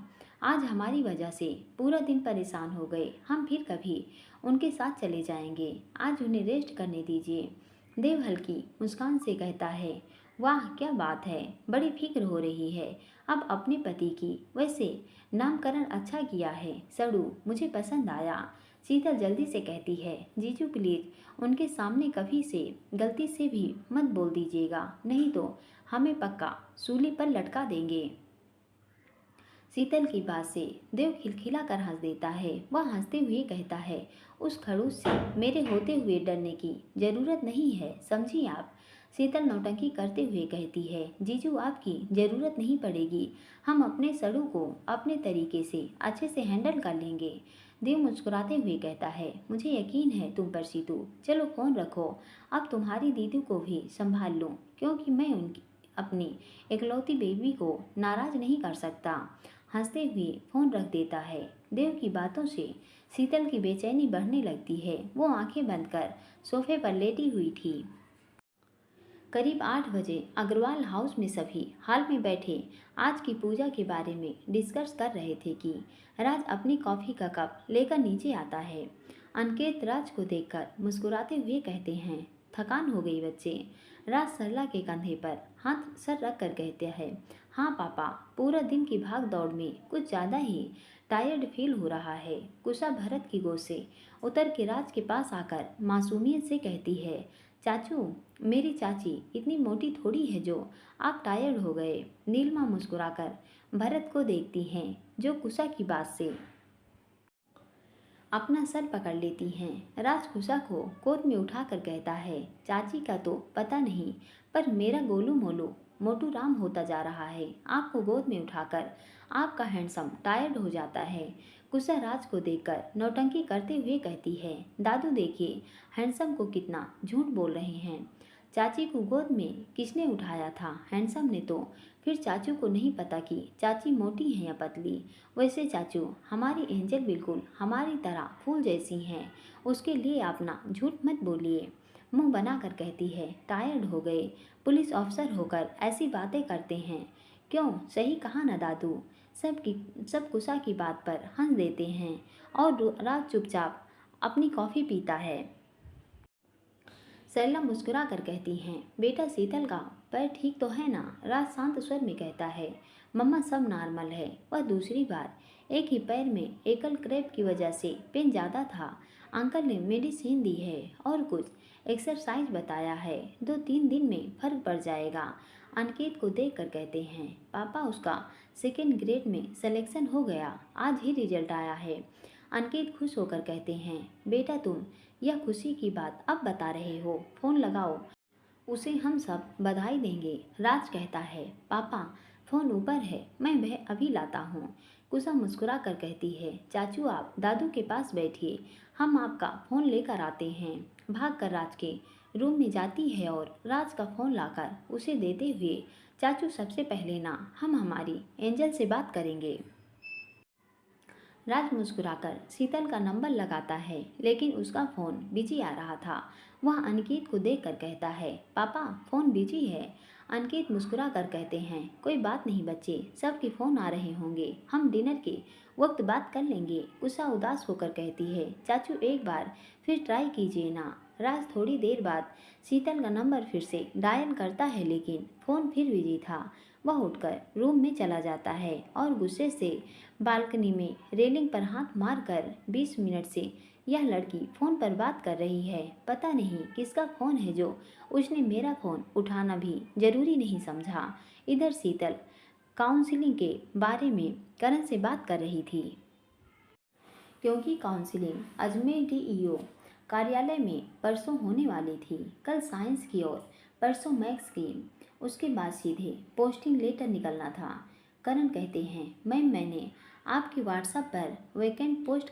आज हमारी वजह से पूरा दिन परेशान हो गए, हम फिर कभी उनके साथ चले जाएंगे, आज उन्हें रेस्ट करने दीजिए। देव हल्की मुस्कान से कहता है, वाह क्या बात है, बड़ी फिक्र हो रही है अब अपने पति की। वैसे नामकरण अच्छा किया है, सड़ू मुझे पसंद आया। शीतल जल्दी से कहती है, जीजू प्लीज उनके सामने कभी से गलती से भी मत बोल दीजिएगा, नहीं तो हमें पक्का सूली पर लटका देंगे। शीतल की बात से देव खिलखिला कर हंस देता है। वह हंसते हुए कहता है, उस खड़ूस से मेरे होते हुए डरने की जरूरत नहीं है, समझी आप? शीतल नौटंकी करते हुए कहती है, जीजू आपकी ज़रूरत नहीं पड़ेगी, हम अपने सड़ू को अपने तरीके से अच्छे से हैंडल कर लेंगे। देव मुस्कुराते हुए कहता है, मुझे यकीन है तुम पर सीतू, चलो फ़ोन रखो, अब तुम्हारी दीदी को भी संभाल लूँ, क्योंकि मैं उनकी अपनी इकलौती बेबी को नाराज़ नहीं कर सकता। हंसते हुए फ़ोन रख देता है। देव की बातों से शीतल की बेचैनी बढ़ने लगती है। वो आंखें बंद कर सोफे पर लेटी हुई थी। करीब 8 बजे अग्रवाल हाउस में सभी हॉल में बैठे आज की पूजा के बारे में डिस्कस कर रहे थे कि राज अपनी कॉफ़ी का कप लेकर नीचे आता है। अनिकेत राज को देखकर मुस्कुराते हुए कहते हैं, थकान हो गई बच्चे? राज सरला के कंधे पर हाथ सर रख कर कहते हैं, हाँ पापा, पूरा दिन की भाग दौड़ में कुछ ज़्यादा ही टायर्ड फील हो रहा है। कुशा भरत की गोद से उतर के राज के पास आकर मासूमियत से कहती है, चाचू, मेरी चाची इतनी मोटी थोड़ी है जो आप टायर्ड हो गए। नीलिमा मुस्कुराकर भरत को देखती हैं जो कुशा की बात से अपना सर पकड़ लेती हैं। राज कुशा को गोद में उठाकर कहता है, चाची का तो पता नहीं, पर मेरा गोलू मोलू मोटू राम होता जा रहा है। आपको गोद में उठाकर आपका हैंडसम टायर्ड हो जाता है। कुशा राज को देखकर नौटंकी करते हुए कहती है, दादू देखिए हैंडसम को कितना झूठ बोल रहे हैं। चाची को गोद में किसने उठाया था? हैंडसम ने तो। फिर चाचू को नहीं पता कि चाची मोटी है या पतली। वैसे चाचू हमारी एंजल बिल्कुल हमारी तरह फूल जैसी हैं, उसके लिए आप ना झूठ मत बोलिए। मुंह बनाकर कहती है, टायर्ड हो गए, पुलिस ऑफिसर होकर ऐसी बातें करते हैं। क्यों, सही कहा ना दादू? सब कुशा की बात पर हंस देते हैं और राज चुपचाप अपनी कॉफ़ी पीता है। सरला मुस्कुरा कर कहती हैं, बेटा शीतल का पैर ठीक तो है ना? राज शांत स्वर में कहता है, मम्मा सब नॉर्मल है। वह दूसरी बार एक ही पैर में एकल क्रैम्प की वजह से पेन ज़्यादा था। अंकल ने मेडिसिन दी है और कुछ एक्सरसाइज बताया है, 2-3 दिन में फर्क पड़ जाएगा। अनिकेत को देख कर कहते हैं, पापा उसका सेकेंड ग्रेड में सिलेक्शन हो गया, आज ही रिजल्ट आया है। अनिकेत खुश होकर कहते हैं, बेटा तुम यह खुशी की बात अब बता रहे हो, फ़ोन लगाओ, उसे हम सब बधाई देंगे। राज कहता है, पापा फ़ोन ऊपर है, मैं वह अभी लाता हूँ। कुसुम मुस्कुरा कर कहती है, चाचू आप दादू के पास बैठिए, हम आपका फ़ोन लेकर आते हैं। भाग कर राज के रूम में जाती है और राज का फ़ोन लाकर उसे देते हुए, चाचू सबसे पहले ना हम हमारी एंजल से बात करेंगे। राज मुस्कुराकर शीतल का नंबर लगाता है, लेकिन उसका फ़ोन बिजी आ रहा था। वह अनिकेत को देखकर कहता है, पापा फ़ोन बिजी है। अनिकेत मुस्कुरा कर कहते हैं, कोई बात नहीं बच्चे, सबके फ़ोन आ रहे होंगे, हम डिनर के वक्त बात कर लेंगे। उषा उदास होकर कहती है, चाचू एक बार फिर ट्राई कीजिए ना। राज थोड़ी देर बाद शीतल का नंबर फिर से डायल करता है, लेकिन फ़ोन फिर बिजी था। वह उठकर रूम में चला जाता है और गुस्से से बालकनी में रेलिंग पर हाथ मारकर 20 मिनट से यह लड़की फ़ोन पर बात कर रही है, पता नहीं किसका फ़ोन है जो उसने मेरा फ़ोन उठाना भी ज़रूरी नहीं समझा। इधर शीतल काउंसलिंग के बारे में करण से बात कर रही थी, क्योंकि काउंसलिंग अजमेर डीईओ कार्यालय में परसों होने वाली थी। कल साइंस की और परसों मैथ्स की, उसके बाद सीधे पोस्टिंग लेटर निकलना था। करण कहते हैं, मैम मैंने आपकी व्हाट्सएप पर वैकेंट पोस्ट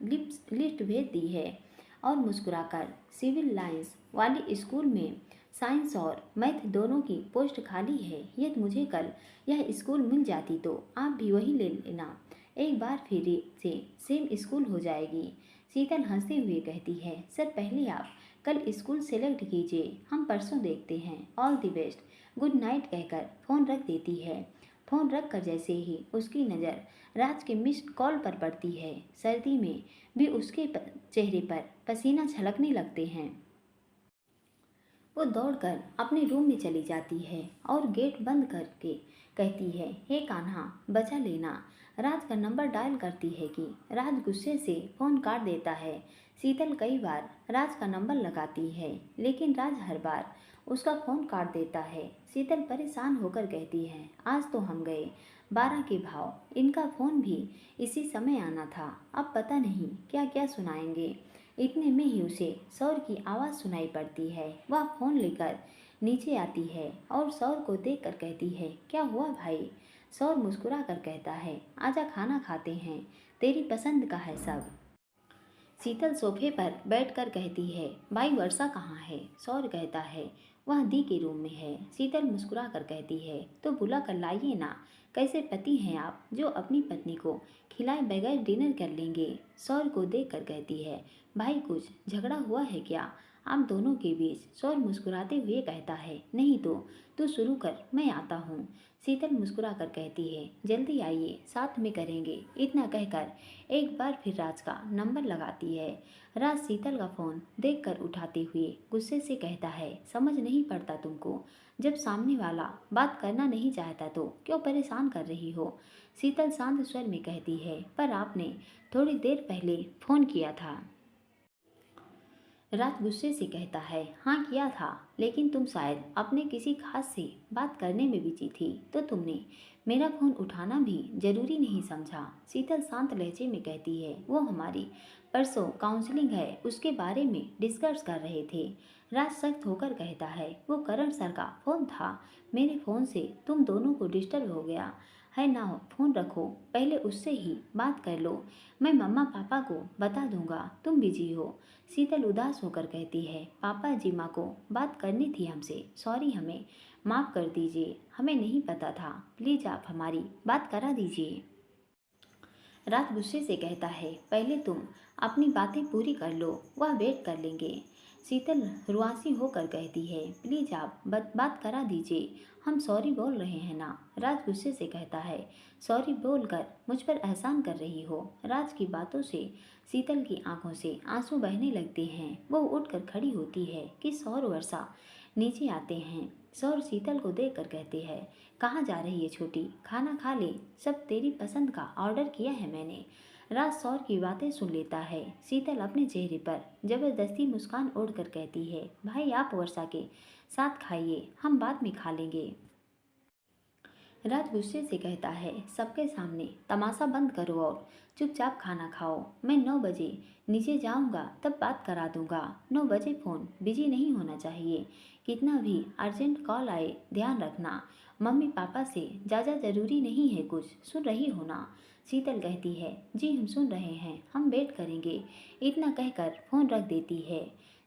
लिस्ट भेज दी है और मुस्कुराकर सिविल लाइंस वाली स्कूल में साइंस और मैथ दोनों की पोस्ट खाली है। यदि मुझे कल यह स्कूल मिल जाती तो आप भी वही ले लेना, एक बार फिर से सेम स्कूल हो जाएगी। शीतल हंसते हुए कहती है, सर पहले आप कल स्कूल सेलेक्ट कीजिए, हम परसों देखते हैं, all the best, good night कहकर फ़ोन रख देती है। फ़ोन रख कर जैसे ही उसकी नज़र राज के मिस्ड कॉल पर पड़ती है, सर्दी में भी उसके चेहरे पर पसीना छलकने लगते हैं। वो दौड़कर अपने रूम में चली जाती है और गेट बंद करके कहती है, हे कान्हा बचा लेना। राज का नंबर डायल करती है कि राज गुस्से से फ़ोन काट देता है। शीतल कई बार राज का नंबर लगाती है, लेकिन राज हर बार उसका फ़ोन काट देता है। शीतल परेशान होकर कहती है, आज तो हम गए 12 के भाव, इनका फ़ोन भी इसी समय आना था, अब पता नहीं क्या क्या सुनाएंगे। इतने में ही उसे सौर की आवाज़ सुनाई पड़ती है। वह फ़ोन लेकर नीचे आती है और सौर को देखकर कहती है, क्या हुआ भाई? सौर मुस्कुरा कर कहता है, आजा खाना खाते हैं, तेरी पसंद का है सब। शीतल सोफे पर बैठकर कहती है, भाई वर्षा कहाँ है? सौर कहता है, वह दी के रूम में है। शीतल मुस्कुरा कर कहती है, तो बुला कर लाइए ना, कैसे पति हैं आप जो अपनी पत्नी को खिलाए बगैर डिनर कर लेंगे? सौर को देख कर कहती है, भाई कुछ झगड़ा हुआ है क्या आप दोनों के बीच? सौर मुस्कुराते हुए कहता है, नहीं तो तू शुरू कर, मैं आता हूँ। शीतल मुस्कुरा कर कहती है, जल्दी आइए, साथ में करेंगे। इतना कहकर एक बार फिर राज का नंबर लगाती है। राज शीतल का फ़ोन देखकर उठाते हुए गुस्से से कहता है, समझ नहीं पड़ता तुमको, जब सामने वाला बात करना नहीं चाहता तो क्यों परेशान कर रही हो? शीतल शांत स्वर में कहती है, पर आपने थोड़ी देर पहले फ़ोन किया था। राज गुस्से से कहता है, हाँ किया था, लेकिन तुम शायद अपने किसी खास से बात करने में बिजी थी, तो तुमने मेरा फ़ोन उठाना भी ज़रूरी नहीं समझा। शीतल शांत लहजे में कहती है, वो हमारी परसों काउंसलिंग है, उसके बारे में डिस्कस कर रहे थे। राज सख्त होकर कहता है, वो करण सर का फ़ोन था, मेरे फ़ोन से तुम दोनों को डिस्टर्ब हो गया है ना, फ़ोन रखो, पहले उससे ही बात कर लो, मैं मम्मा पापा को बता दूंगा तुम बिजी हो। शीतल उदास होकर कहती है, पापा जी माँ को बात करनी थी हमसे, सॉरी, हमें माफ़ कर दीजिए, हमें नहीं पता था, प्लीज़ आप हमारी बात करा दीजिए। राज गुस्से से कहता है, पहले तुम अपनी बातें पूरी कर लो, वह वेट कर लेंगे। शीतल रुआसी होकर कहती है, प्लीज आप बात करा दीजिए, हम सॉरी बोल रहे हैं ना। राज गुस्से से कहता है, सॉरी बोलकर मुझ पर एहसान कर रही हो। राज की बातों से शीतल की आंखों से आंसू बहने लगते हैं। वो उठकर खड़ी होती है कि सौर वर्षा नीचे आते हैं। सौर शीतल को देखकर कहते हैं, कहाँ जा रही है छोटी, खाना खा ले, सब तेरी पसंद का ऑर्डर किया है मैंने। राज सौर की बातें सुन लेता है। शीतल अपने चेहरे पर जबरदस्ती मुस्कान ओढ़कर कहती है, भाई आप वर्षा के साथ खाइए, हम बाद में खा लेंगे। राज गुस्से से कहता है, सबके सामने तमाशा बंद करो और चुपचाप खाना खाओ। मैं 9 बजे नीचे जाऊंगा, तब बात करा दूंगा। 9 बजे फ़ोन बिजी नहीं होना चाहिए। कितना भी अर्जेंट कॉल आए ध्यान रखना। मम्मी पापा से ज़्यादा ज़रूरी नहीं है कुछ, सुन रही हो ना। शीतल कहती है, जी हम सुन रहे हैं, हम वेट करेंगे। इतना कहकर फ़ोन रख देती है।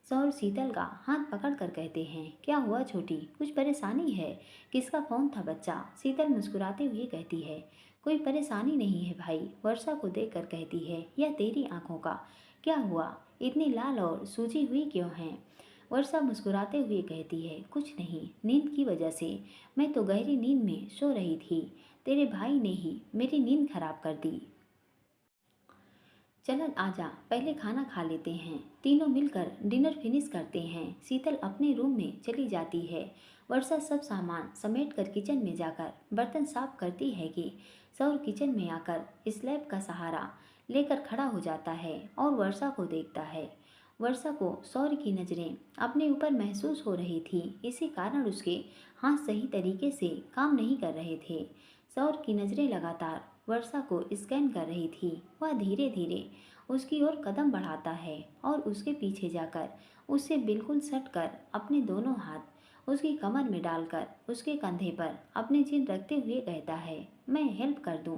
सौर शीतल का हाथ पकड़कर कहते हैं, क्या हुआ छोटी, कुछ परेशानी है? किसका फ़ोन था बच्चा? शीतल मुस्कुराते हुए कहती है, कोई परेशानी नहीं है भाई। वर्षा को देखकर कहती है, यह तेरी आंखों का क्या हुआ, इतनी लाल और सूजी हुई क्यों हैं? वर्षा मुस्कुराते हुए कहती है, कुछ नहीं, नींद की वजह से। मैं तो गहरी नींद में सो रही थी, तेरे भाई ने ही मेरी नींद खराब कर दी। चलन आजा, पहले खाना खा लेते हैं। तीनों मिलकर डिनर फिनिश करते हैं। शीतल अपने रूम में चली जाती है। वर्षा सब सामान समेटकर किचन में जाकर बर्तन साफ करती है कि सौर किचन में आकर स्लैब का सहारा लेकर खड़ा हो जाता है और वर्षा को देखता है। वर्षा को सौर की नज़रें अपने ऊपर महसूस हो रही थी, इसी कारण उसके हाथ सही तरीके से काम नहीं कर रहे थे। सौर की नज़रें लगातार वर्षा को स्कैन कर रही थी। वह धीरे धीरे उसकी ओर कदम बढ़ाता है और उसके पीछे जाकर उससे बिल्कुल सटकर अपने दोनों हाथ उसकी कमर में डालकर उसके कंधे पर अपने चिन रखते हुए कहता है, मैं हेल्प कर दूं।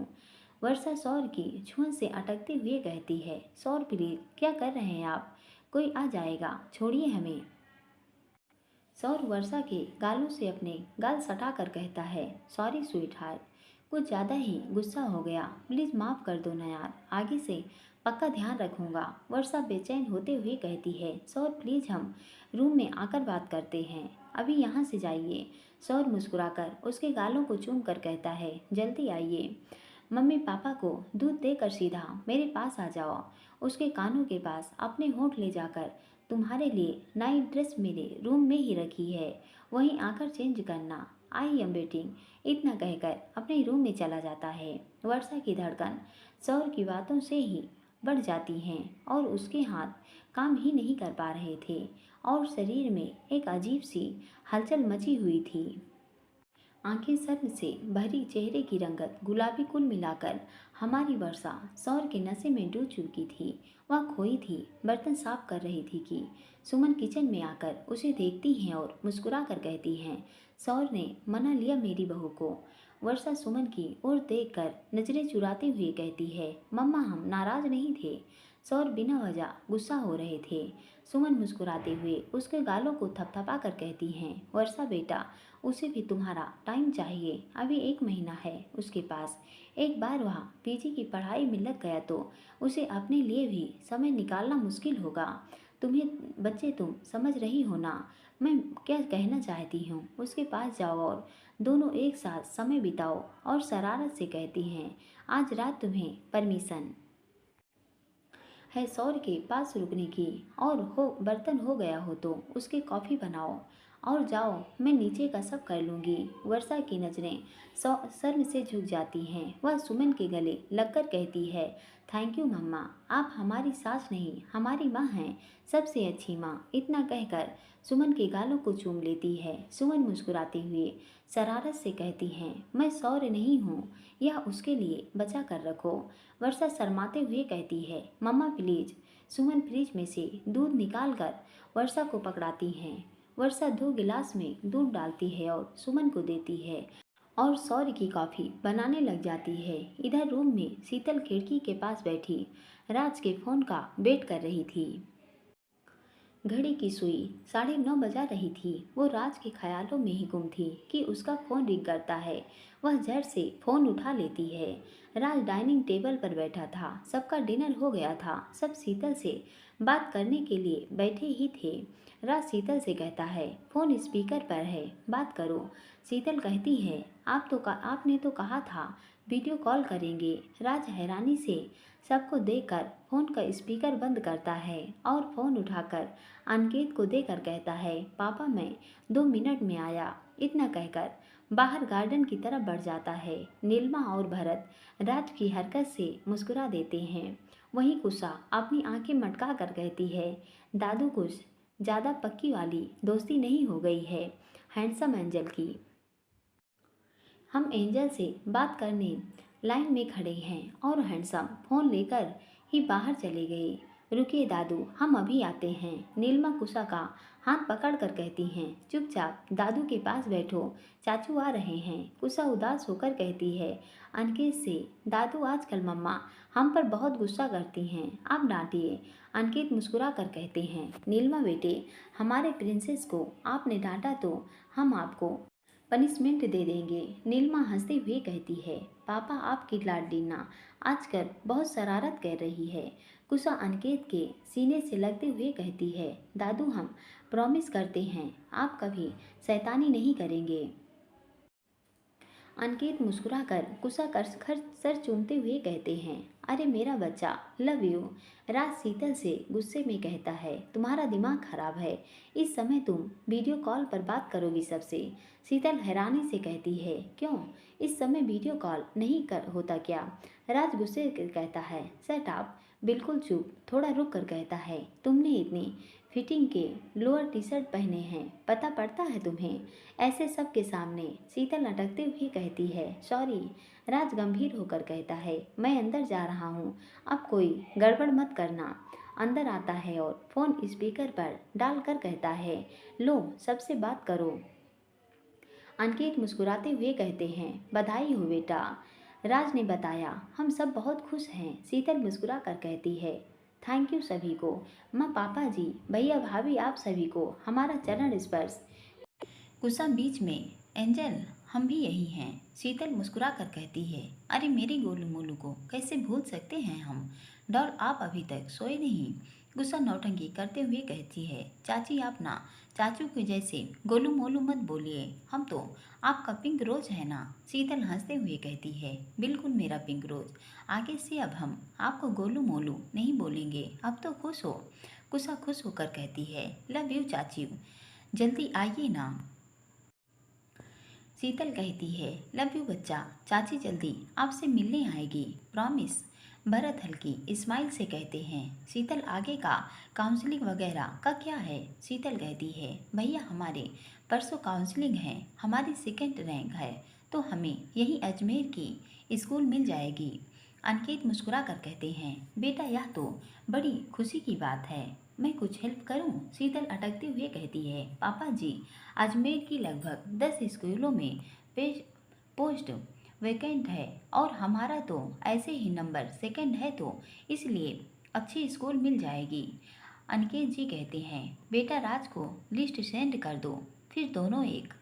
वर्षा सौर की छुअन से अटकते हुए कहती है, सौर प्लीज, क्या कर रहे हैं आप? कोई आ जाएगा, छोड़िए हमें। सौर वर्षा के गालों से अपने गाल सटाकर कहता है, सॉरी स्वीट हार्ट, कुछ ज़्यादा ही गुस्सा हो गया, प्लीज़ माफ़ कर दो ना यार, आगे से पक्का ध्यान रखूँगा। वर्षा बेचैन होते हुए कहती है, सौर प्लीज़ हम रूम में आकर बात करते हैं, अभी यहाँ से जाइए। सौर मुस्कुराकर उसके गालों को चूम कर कहता है, जल्दी आइए। मम्मी पापा को दूध देकर सीधा मेरे पास आ जाओ। उसके कानों के पास अपने होंठ ले जाकर, तुम्हारे लिए नाइट ड्रेस मेरे रूम में ही रखी है, वहीं आकर चेंज करना, आई एम वेटिंग। इतना कहकर अपने रूम में चला जाता है। वर्षा की धड़कन सौर की बातों से ही बढ़ जाती हैं और उसके हाथ काम ही नहीं कर पा रहे थे और शरीर में एक अजीब सी हलचल मची हुई थी। आंखें शर्म से भरी, चेहरे की रंगत गुलाबी, कुल मिलाकर हमारी वर्षा सौर के नशे में डूब चुकी थी। वह खोई थी, बर्तन साफ कर रही थी कि सुमन किचन में आकर उसे देखती हैं और मुस्कुरा कर कहती हैं, सौर ने मना लिया मेरी बहू को। वर्षा सुमन की ओर देखकर नजरें चुराते हुए कहती है, मम्मा हम नाराज नहीं थे। सौर बिना वजह गुस्सा हो रहे थे। सुमन मुस्कुराते हुए उसके गालों को थपथपा कर कहती हैं, वर्षा बेटा, उसे भी तुम्हारा टाइम चाहिए, अभी 1 महीना है उसके पास। एक बार वह पीजी की पढ़ाई में लग गया तो उसे अपने लिए भी समय निकालना मुश्किल होगा। तुम्हें बच्चे, तुम समझ रही हो ना मैं क्या कहना चाहती हूँ। उसके पास जाओ और दोनों एक साथ समय बिताओ। और शरारत से कहती हैं, आज रात तुम्हें परमिशन है सौर के पास रुकने की, और हो बर्तन हो गया हो तो उसके कॉफ़ी बनाओ और जाओ, मैं नीचे का सब कर लूँगी। वर्षा की नज़रें शर्म से झुक जाती हैं। वह सुमन के गले लगकर कहती है, थैंक यू मम्मा, आप हमारी सास नहीं हमारी माँ हैं, सबसे अच्छी माँ। इतना कहकर सुमन के गालों को चूम लेती है। सुमन मुस्कुराते हुए शरारत से कहती हैं, मैं सौर नहीं हूँ, यह उसके लिए बचा कर रखो। वर्षा शर्माते हुए कहती है, मम्मा प्लीज। सुमन फ्रिज में से दूध निकाल कर वर्षा को पकड़ाती हैं। वर्षा 2 गिलास में दूध डालती है और सुमन को देती है और सौर की कॉफ़ी बनाने लग जाती है। इधर रूम में शीतल खिड़की के पास बैठी राज के फ़ोन का वेट कर रही थी। घड़ी की सुई 9:30 बजा रही थी। वो राज के ख्यालों में ही गुम थी कि उसका फ़ोन रिंग करता है। वह झट से फ़ोन उठा लेती है। राज डाइनिंग टेबल पर बैठा था। सबका डिनर हो गया था। सब शीतल से बात करने के लिए बैठे ही थे। राज शीतल से कहता है, फ़ोन स्पीकर पर है, बात करो। शीतल कहती है, आपने तो कहा था वीडियो कॉल करेंगे। राज हैरानी से सबको देखकर फ़ोन का स्पीकर बंद करता है और फ़ोन उठाकर अनिकेत को देकर कहता है, पापा मैं 2 मिनट में आया। इतना कहकर बाहर गार्डन की तरफ बढ़ जाता है। नीलिमा और भरत राज की हरकत से मुस्कुरा देते हैं। वहीं कुशा अपनी आंखें मटका कर कहती है, दादू कुछ ज़्यादा पक्की वाली दोस्ती नहीं हो गई है हैंडसम एंजल की। हम एंजल से बात करने लाइन में खड़े हैं और हैंडसम फ़ोन लेकर ही बाहर चले गए। रुकिए दादू, हम अभी आते हैं। नीलिमा कुशा का हाथ पकड़कर कहती हैं, चुपचाप दादू के पास बैठो, चाचू आ रहे हैं। कुशा उदास होकर कहती है अनिकेत से, दादू आजकल मम्मा हम पर बहुत गुस्सा करती हैं, आप डांटिए। अनिकेत मुस्कुरा कर कहते हैं, नीलिमा बेटे, हमारे प्रिंसेस को आपने डांटा तो हम आपको पनिशमेंट दे देंगे। नीलिमा हंसते हुए कहती है, पापा आपकी लाडलीना आजकल बहुत शरारत कर रही है। कुशा अनिकेत के सीने से लगते हुए कहती है, दादू हम प्रॉमिस करते हैं आप कभी शैतानी नहीं करेंगे। अनिकेत मुस्कुराकर कुशा कर सर चूमते हुए कहते हैं, अरे मेरा बच्चा, लव यू। राज शीतल से गुस्से में कहता है, तुम्हारा दिमाग खराब है, इस समय तुम वीडियो कॉल पर बात करोगी सबसे। शीतल हैरानी से कहती है, क्यों, इस समय वीडियो कॉल नहीं कर होता क्या? राज गुस्से से कहता है, शट अप, बिल्कुल चुप। थोड़ा रुक कर कहता है, तुमने इतनी फिटिंग के लोअर टी शर्ट पहने हैं, पता पड़ता है तुम्हें? ऐसे सबके सामने। शीतल अटकते हुए कहती है, सॉरी। राज गंभीर होकर कहता है, मैं अंदर जा रहा हूँ, अब कोई गड़बड़ मत करना। अंदर आता है और फ़ोन स्पीकर पर डालकर कहता है, लो सबसे बात करो। अनिकेत मुस्कुराते हुए कहते हैं, बधाई हो बेटा। राज ने बताया, हम सब बहुत खुश हैं। शीतल मुस्कुरा कर कहती है, थैंक यू सभी को, माँ, पापा जी, भैया, भाभी, आप सभी को हमारा चरण स्पर्श। कुसुम बीच में, एंजल हम भी यही हैं। शीतल मुस्कुरा कर कहती है, अरे मेरे गोलू मोलू को कैसे भूल सकते हैं हम। डॉल आप अभी तक सोए नहीं। गुस्सा नौटंकी करते हुए कहती है, चाची आप ना चाचू के जैसे गोलू मोलू मत बोलिए, हम तो आपका पिंक रोज है ना। शीतल हंसते हुए कहती है, बिल्कुल मेरा पिंक रोज, आगे से अब हम आपको गोलू मोलू नहीं बोलेंगे, अब तो खुश हो। गुस्सा खुश होकर कहती है, लव यू चाची, जल्दी आइए ना। शीतल कहती है, लव यू बच्चा, चाची जल्दी आपसे मिलने आएगी, प्रॉमिस। भरत हल्की स्माइल से कहते हैं, शीतल आगे का काउंसलिंग वगैरह का क्या है? शीतल कहती है, भैया हमारे परसों काउंसलिंग है, हमारी सेकंड रैंक है तो हमें यही अजमेर की स्कूल मिल जाएगी। अनिकेत मुस्कुरा कर कहते हैं, बेटा यह तो बड़ी खुशी की बात है, मैं कुछ हेल्प करूं? शीतल अटकते हुए कहती है, पापा जी, अजमेर की लगभग 10 स्कूलों में पोस्ट वैकेंट है और हमारा तो ऐसे ही नंबर सेकंड है तो इसलिए अच्छी स्कूल मिल जाएगी। अनिकेत जी कहते हैं, बेटा राज को लिस्ट सेंड कर दो, फिर दोनों एक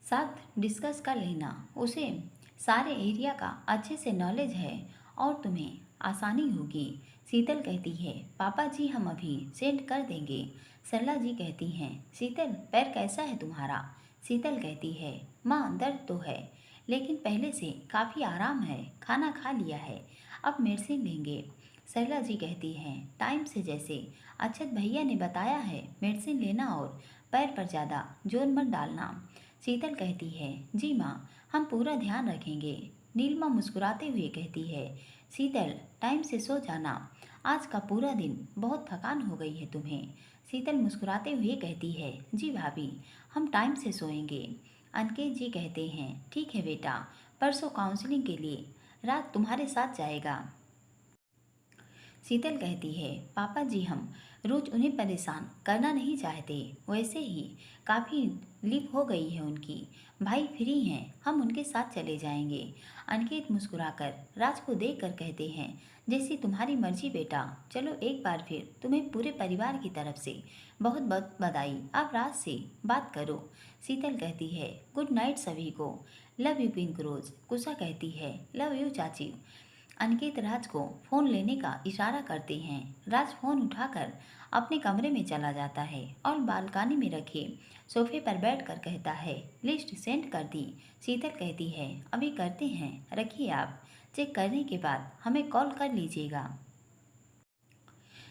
साथ डिस्कस कर लेना, उसे सारे एरिया का अच्छे से नॉलेज है और तुम्हें आसानी होगी। शीतल कहती है, पापा जी हम अभी सेंड कर देंगे। सरला जी कहती हैं, शीतल पैर कैसा है तुम्हारा? शीतल कहती है, माँ दर्द तो है लेकिन पहले से काफ़ी आराम है, खाना खा लिया है, अब मेडिसिन लेंगे। सरला जी कहती हैं, टाइम से जैसे अक्षत भैया ने बताया है, मेडिसिन लेना और पैर पर ज़्यादा जोर मत डालना। शीतल कहती है, जी माँ, हम पूरा ध्यान रखेंगे। नीलिमा मुस्कुराते हुए कहती है, शीतल टाइम से सो जाना, आज का पूरा दिन बहुत थकान हो गई है तुम्हें। शीतल मुस्कुराते हुए कहती है, जी भाभी, हम टाइम से सोएंगे। अनिकेत जी कहते हैं, ठीक है बेटा, परसों काउंसलिंग के लिए रात तुम्हारे साथ जाएगा। शीतल कहती है, पापा जी हम रोज उन्हें परेशान करना नहीं चाहते, वैसे ही काफ़ी लीव हो गई है उनकी, भाई फ्री हैं, हम उनके साथ चले जाएंगे। अनिकेत मुस्कुराकर राज को देखकर कहते हैं, जैसी तुम्हारी मर्जी बेटा, चलो एक बार फिर तुम्हें पूरे परिवार की तरफ से बहुत बहुत बधाई, आप राज से बात करो। शीतल कहती है, गुड नाइट सभी को, लव यू पिंक रोज। कुशा कहती है, लव यू चाची। अनिकेत राज को फोन लेने का इशारा करते हैं। राज फोन उठाकर अपने कमरे में चला जाता है और बालकनी में रखे सोफे पर बैठकर कहता है, लिस्ट सेंड कर दी। शीतल कहती है, अभी करते हैं, रखिए आप। चेक करने के बाद हमें कॉल कर लीजिएगा।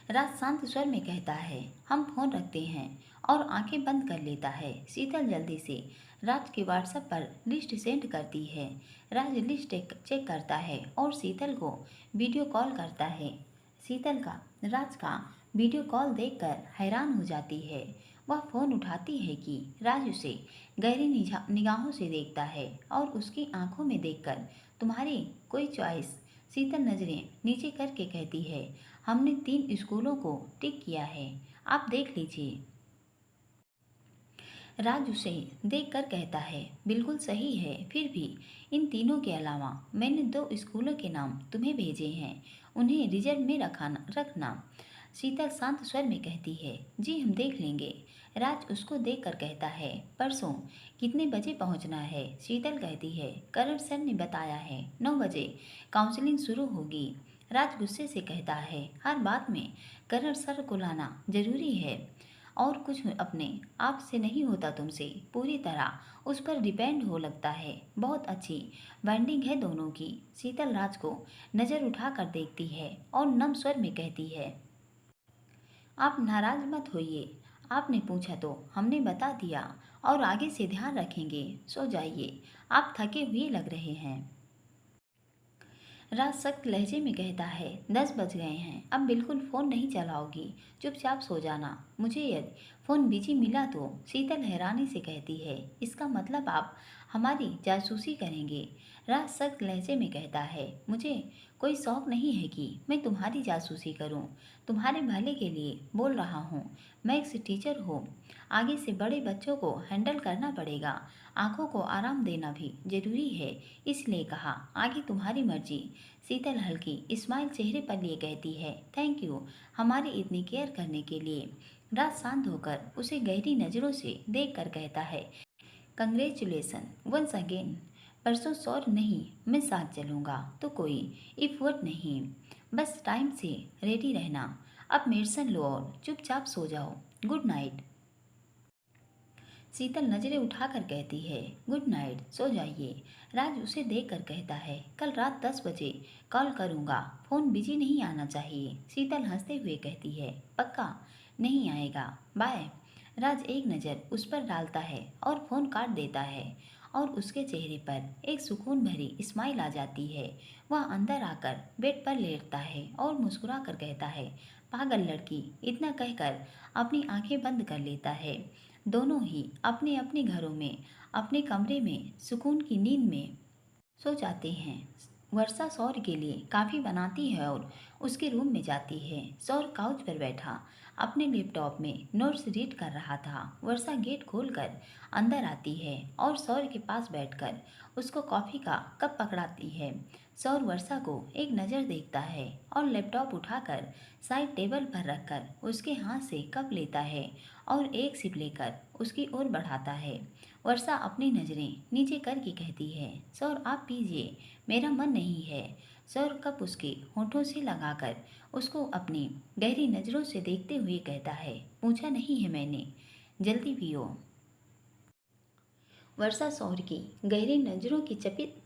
राज शांत स्वर में कहता है, हम फोन रखते हैं और आंखें बंद कर लेता है। शीतल जल्दी से राज के व्हाट्सएप पर लिस्ट सेंड करती है। राज लिस्ट चेक करता है और शीतल को वीडियो कॉल करता है। शीतल का राज का वीडियो कॉल देखकर हैरान हो जाती है। वह फोन उठाती है कि राज उसे गहरी निगाहों से देखता है और उसकी आंखों में देखकर, तुम्हारी कोई चॉइस। शीतल नजरें नीचे करके कहती है, हमने 3 स्कूलों को टिक किया है, आप देख लीजिए। राज उसे देखकर कहता है, बिल्कुल सही है, फिर भी इन तीनों के अलावा मैंने 2 स्कूलों के नाम तुम्हें भेजे हैं, उन्हें रिजर्व में रखना। शीतल शांत स्वर में कहती है, जी हम देख लेंगे। राज उसको देखकर कहता है, परसों कितने बजे पहुंचना है। शीतल कहती है, करण सर ने बताया है 9 बजे काउंसलिंग शुरू होगी। राज गुस्से से कहता है, हर बात में करण सर को लाना जरूरी है और कुछ अपने आप से नहीं होता, तुमसे पूरी तरह उस पर डिपेंड हो लगता है। बहुत अच्छी बॉन्डिंग है दोनों की। शीतल राज को नज़र उठाकर देखती है और नम स्वर में कहती है, आप नाराज मत होइए, आपने पूछा तो हमने बता दिया और आगे से ध्यान रखेंगे। सो जाइए, आप थके हुए लग रहे हैं। राज सख्त लहजे में कहता है, 10 बज गए हैं, अब बिल्कुल फ़ोन नहीं चलाओगी, चुपचाप सो जाना। मुझे यदि फ़ोन बिजी मिला तो। शीतल हैरानी से कहती है, इसका मतलब आप हमारी जासूसी करेंगे। राज सख्त लहजे में कहता है, मुझे कोई शौक नहीं है कि मैं तुम्हारी जासूसी करूं, तुम्हारे भले के लिए बोल रहा हूं। मैं एक टीचर हूँ, आगे से बड़े बच्चों को हैंडल करना पड़ेगा, आंखों को आराम देना भी जरूरी है, इसलिए कहा, आगे तुम्हारी मर्जी। शीतल हल्की स्माइल चेहरे पर लिए कहती है, थैंक यू हमारी इतनी केयर करने के लिए। राज शांत होकर उसे गहरी नज़रों से देखकर कहता है, कंग्रेचुलेसन वंस अगेन। परसों सौर नहीं, मैं साथ चलूँगा, तो कोई इफ़वर्ट नहीं, बस टाइम से रेडी रहना। अब मेडिसिन लो और चुपचाप सो जाओ। Good night. शीतल नजरें उठाकर कहती है, गुड नाइट, सो जाइए। राज उसे देखकर कहता है, कल रात 10 बजे कॉल करूँगा, फ़ोन बिजी नहीं आना चाहिए। शीतल हंसते हुए कहती है, पक्का नहीं आएगा, बाय। राज एक नज़र उस पर डालता है और फ़ोन काट देता है और उसके चेहरे पर एक सुकून भरी स्माइल आ जाती है। वह अंदर आकर बेड पर लेटता है और मुस्कुरा कर कहता है, पागल लड़की, इतना कहकर अपनी आंखें बंद कर लेता है। दोनों ही अपने अपने घरों में, अपने कमरे में सुकून की नींद में सो जाते हैं। वर्षा सौर के लिए काफ़ी बनाती है और उसके रूम में जाती है। सौर काउच पर बैठा अपने लैपटॉप में नोट्स रीड कर रहा था। वर्षा गेट खोलकर अंदर आती है और सौर के पास बैठकर उसको कॉफ़ी का कप पकड़ाती है। सौर वर्षा को एक नज़र देखता है और लैपटॉप उठाकर साइड टेबल पर रखकर उसके हाथ से कप लेता है और एक सिप लेकर उसकी ओर बढ़ाता है। वर्षा अपनी नज़रें नीचे करके कहती है, सौर आप पीजिए, मेरा मन नहीं है। सौर कप उसके होठों से लगाकर उसको अपनी गहरी नज़रों से देखते हुए कहता है, पूछा नहीं है मैंने, जल्दी पियो। वर्षा सौर की गहरी नज़रों की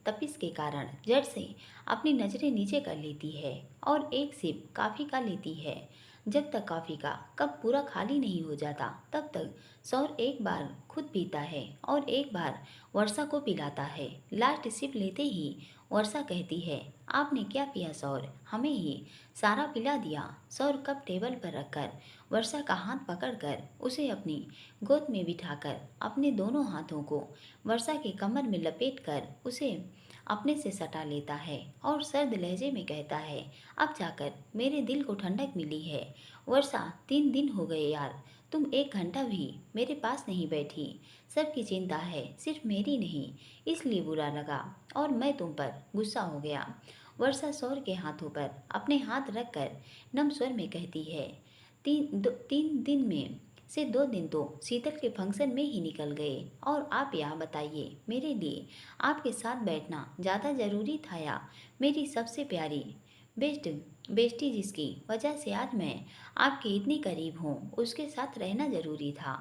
तपिश के कारण जड़ से अपनी नज़रें नीचे कर लेती है और एक सिप कॉफ़ी का लेती है। जब तक कॉफ़ी का कप पूरा खाली नहीं हो जाता तब तक सौर एक बार खुद पीता है और एक बार वर्षा को पिलाता है। लास्ट सिप लेते ही वर्षा कहती है, आपने क्या पिया सौर, हमें ही सारा पिला दिया। सौर कप टेबल पर रखकर वर्षा का हाथ पकड़कर उसे अपनी गोद में बिठाकर अपने दोनों हाथों को वर्षा के कमर में लपेटकर उसे अपने से सटा लेता है और सर्द लहजे में कहता है, अब जाकर मेरे दिल को ठंडक मिली है। वर्षा, 3 दिन हो गए यार, तुम 1 घंटा भी मेरे पास नहीं बैठी। सबकी चिंता है, सिर्फ मेरी नहीं, इसलिए बुरा लगा और मैं तुम पर गुस्सा हो गया। वर्षा सौर के हाथों पर अपने हाथ रखकर नम स्वर में कहती है, 3 दिन में से 2 दिन तो शीतल के फंक्शन में ही निकल गए और आप यहाँ बताइए, मेरे लिए आपके साथ बैठना ज़्यादा ज़रूरी था या मेरी सबसे प्यारी बेस्ट बेस्टी जिसकी वजह से आज मैं आपके इतनी करीब हूँ उसके साथ रहना ज़रूरी था।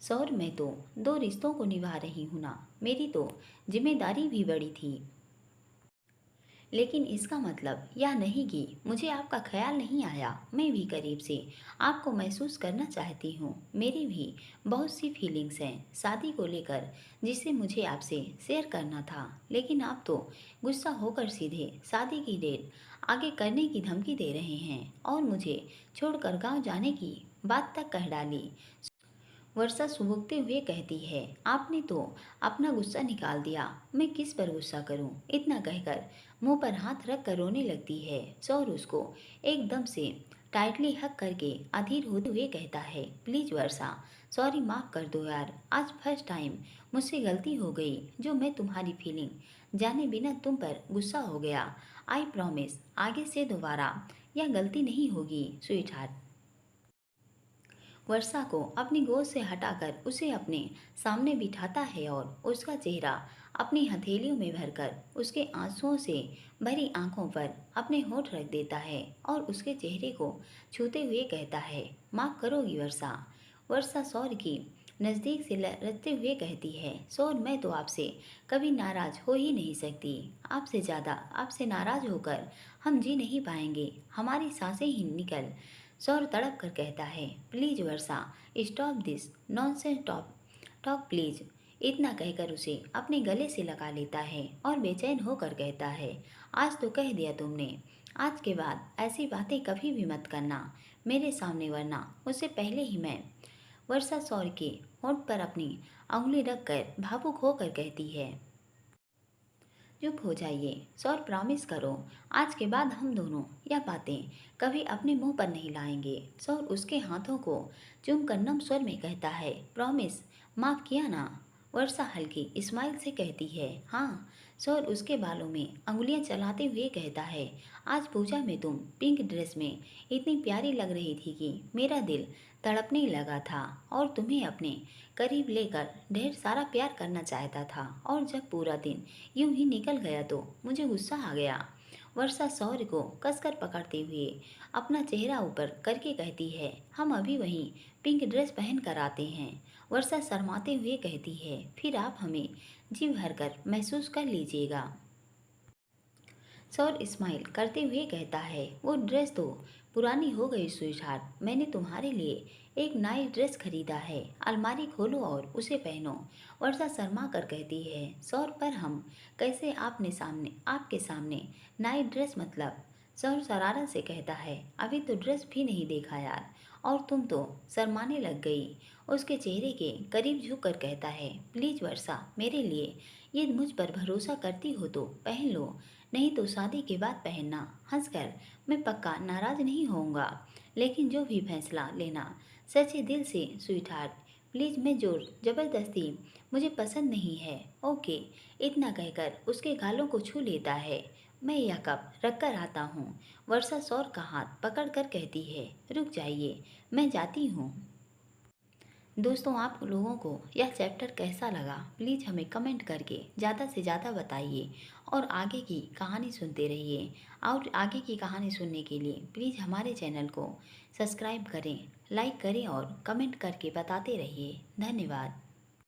सौर मैं तो 2 रिश्तों को निभा रही हूँ ना, मेरी तो जिम्मेदारी भी बड़ी थी। लेकिन इसका मतलब यह नहीं कि मुझे आपका ख्याल नहीं आया। मैं भी करीब से आपको महसूस करना चाहती हूँ। मेरी भी बहुत सी फीलिंग्स हैं शादी को लेकर जिसे मुझे आपसे शेयर करना था, लेकिन आप तो गुस्सा होकर सीधे शादी की डेट आगे करने की धमकी दे रहे हैं और मुझे छोड़कर गांव जाने की बात तक कह डाली। वर्षा सुबकते हुए कहती है, आपने तो अपना गुस्सा निकाल दिया, मैं किस पर गुस्सा करूं? इतना कहकर मुंह पर हाथ रख कर रोने लगती है। सौर उसको एकदम से टाइटली हक करके अधीर होते हुए कहता है, प्लीज वर्षा, सॉरी, माफ़ कर दो यार, आज फर्स्ट टाइम मुझसे गलती हो गई जो मैं तुम्हारी फीलिंग जाने बिना तुम पर गुस्सा हो गया। आई प्रॉमिस आगे से दोबारा यह गलती नहीं होगी स्वीट हार्ट। वर्षा को अपनी गोद से हटाकर उसे अपने सामने बिठाता है और उसका चेहरा अपनी हथेलियों में भरकर उसके आंसुओं से भरी आंखों पर अपने होठ रख देता है और उसके चेहरे को छूते हुए कहता है, माफ़ करोगी वर्षा? वर्षा सौर की नज़दीक से लरजते हुए कहती है, सौर, मैं तो आपसे कभी नाराज़ हो ही नहीं सकती। आपसे ज़्यादा आपसे नाराज़ होकर हम जी नहीं पाएंगे, हमारी सांसें ही निकल। सौर तड़प कर कहता है, please Varsha, stop this nonsense talk talk please. इतना कहकर उसे अपने गले से लगा लेता है और बेचैन होकर कहता है, आज तो कह दिया तुमने, आज के बाद ऐसी बातें कभी भी मत करना मेरे सामने, वरना उससे पहले ही मैं। वर्षा सौर के होंठ पर अपनी उंगली रखकर भावुक होकर कहती है, चुप हो जाइए सौर, प्रॉमिस करो आज के बाद हम दोनों यह बातें कभी अपने मुंह पर नहीं लाएंगे। सौर उसके हाथों को चूम कर नम स्वर में कहता है, प्रॉमिस, माफ़ किया ना? वर्षा हल्की स्माइल से कहती है, हाँ। सौर उसके बालों में अंगुलियां चलाते हुए कहता है, आज पूजा में तुम पिंक ड्रेस में इतनी प्यारी लग रही थी कि मेरा दिल तड़पने लगा था और तुम्हें अपने करीब लेकर ढेर सारा प्यार करना चाहता था, और जब पूरा दिन यूं ही निकल गया तो मुझे गुस्सा आ गया। वर्षा सौर्य को कसकर पकड़ते हुए अपना चेहरा ऊपर करके कहती है, हम अभी वहीं पिंक ड्रेस पहन कर आते हैं। वर्षा शर्माते हुए कहती है, फिर आप हमें जी भर कर महसूस कर लीजिएगा। सौर स्माइल करते हुए कहता है, वो ड्रेस तो पुरानी हो गई स्वीटहार्ट, मैंने तुम्हारे लिए एक नई ड्रेस खरीदा है, अलमारी खोलो और उसे पहनो। वर्षा शर्मा कर कहती है, सौर, पर हम कैसे आपके सामने नई ड्रेस मतलब? सौर शरारत से कहता है, अभी तो ड्रेस भी नहीं देखा यार, और तुम तो शर्माने लग गई। उसके चेहरे के करीब झुक कर कहता है, प्लीज वर्षा, मेरे लिए ये मुझ पर भरोसा करती हो तो पहन लो, नहीं तो शादी के बाद पहनना। हंसकर, मैं पक्का नाराज नहीं होऊंगा, लेकिन जो भी फैसला लेना सच्चे दिल से स्वीटहार्ट, प्लीज, मैं जोर जबरदस्ती मुझे पसंद नहीं है, ओके। इतना कहकर उसके गालों को छू लेता है। मैं यह कप रख कर आता हूँ। वर्षा सौर का हाथ पकड़ कर कहती है, रुक जाइए, मैं जाती हूँ। दोस्तों, आप लोगों को यह चैप्टर कैसा लगा प्लीज़ हमें कमेंट करके ज़्यादा से ज़्यादा बताइए, और आगे की कहानी सुनते रहिए। और आगे की कहानी सुनने के लिए प्लीज़ हमारे चैनल को सब्सक्राइब करें, लाइक करें और कमेंट करके बताते रहिए। धन्यवाद।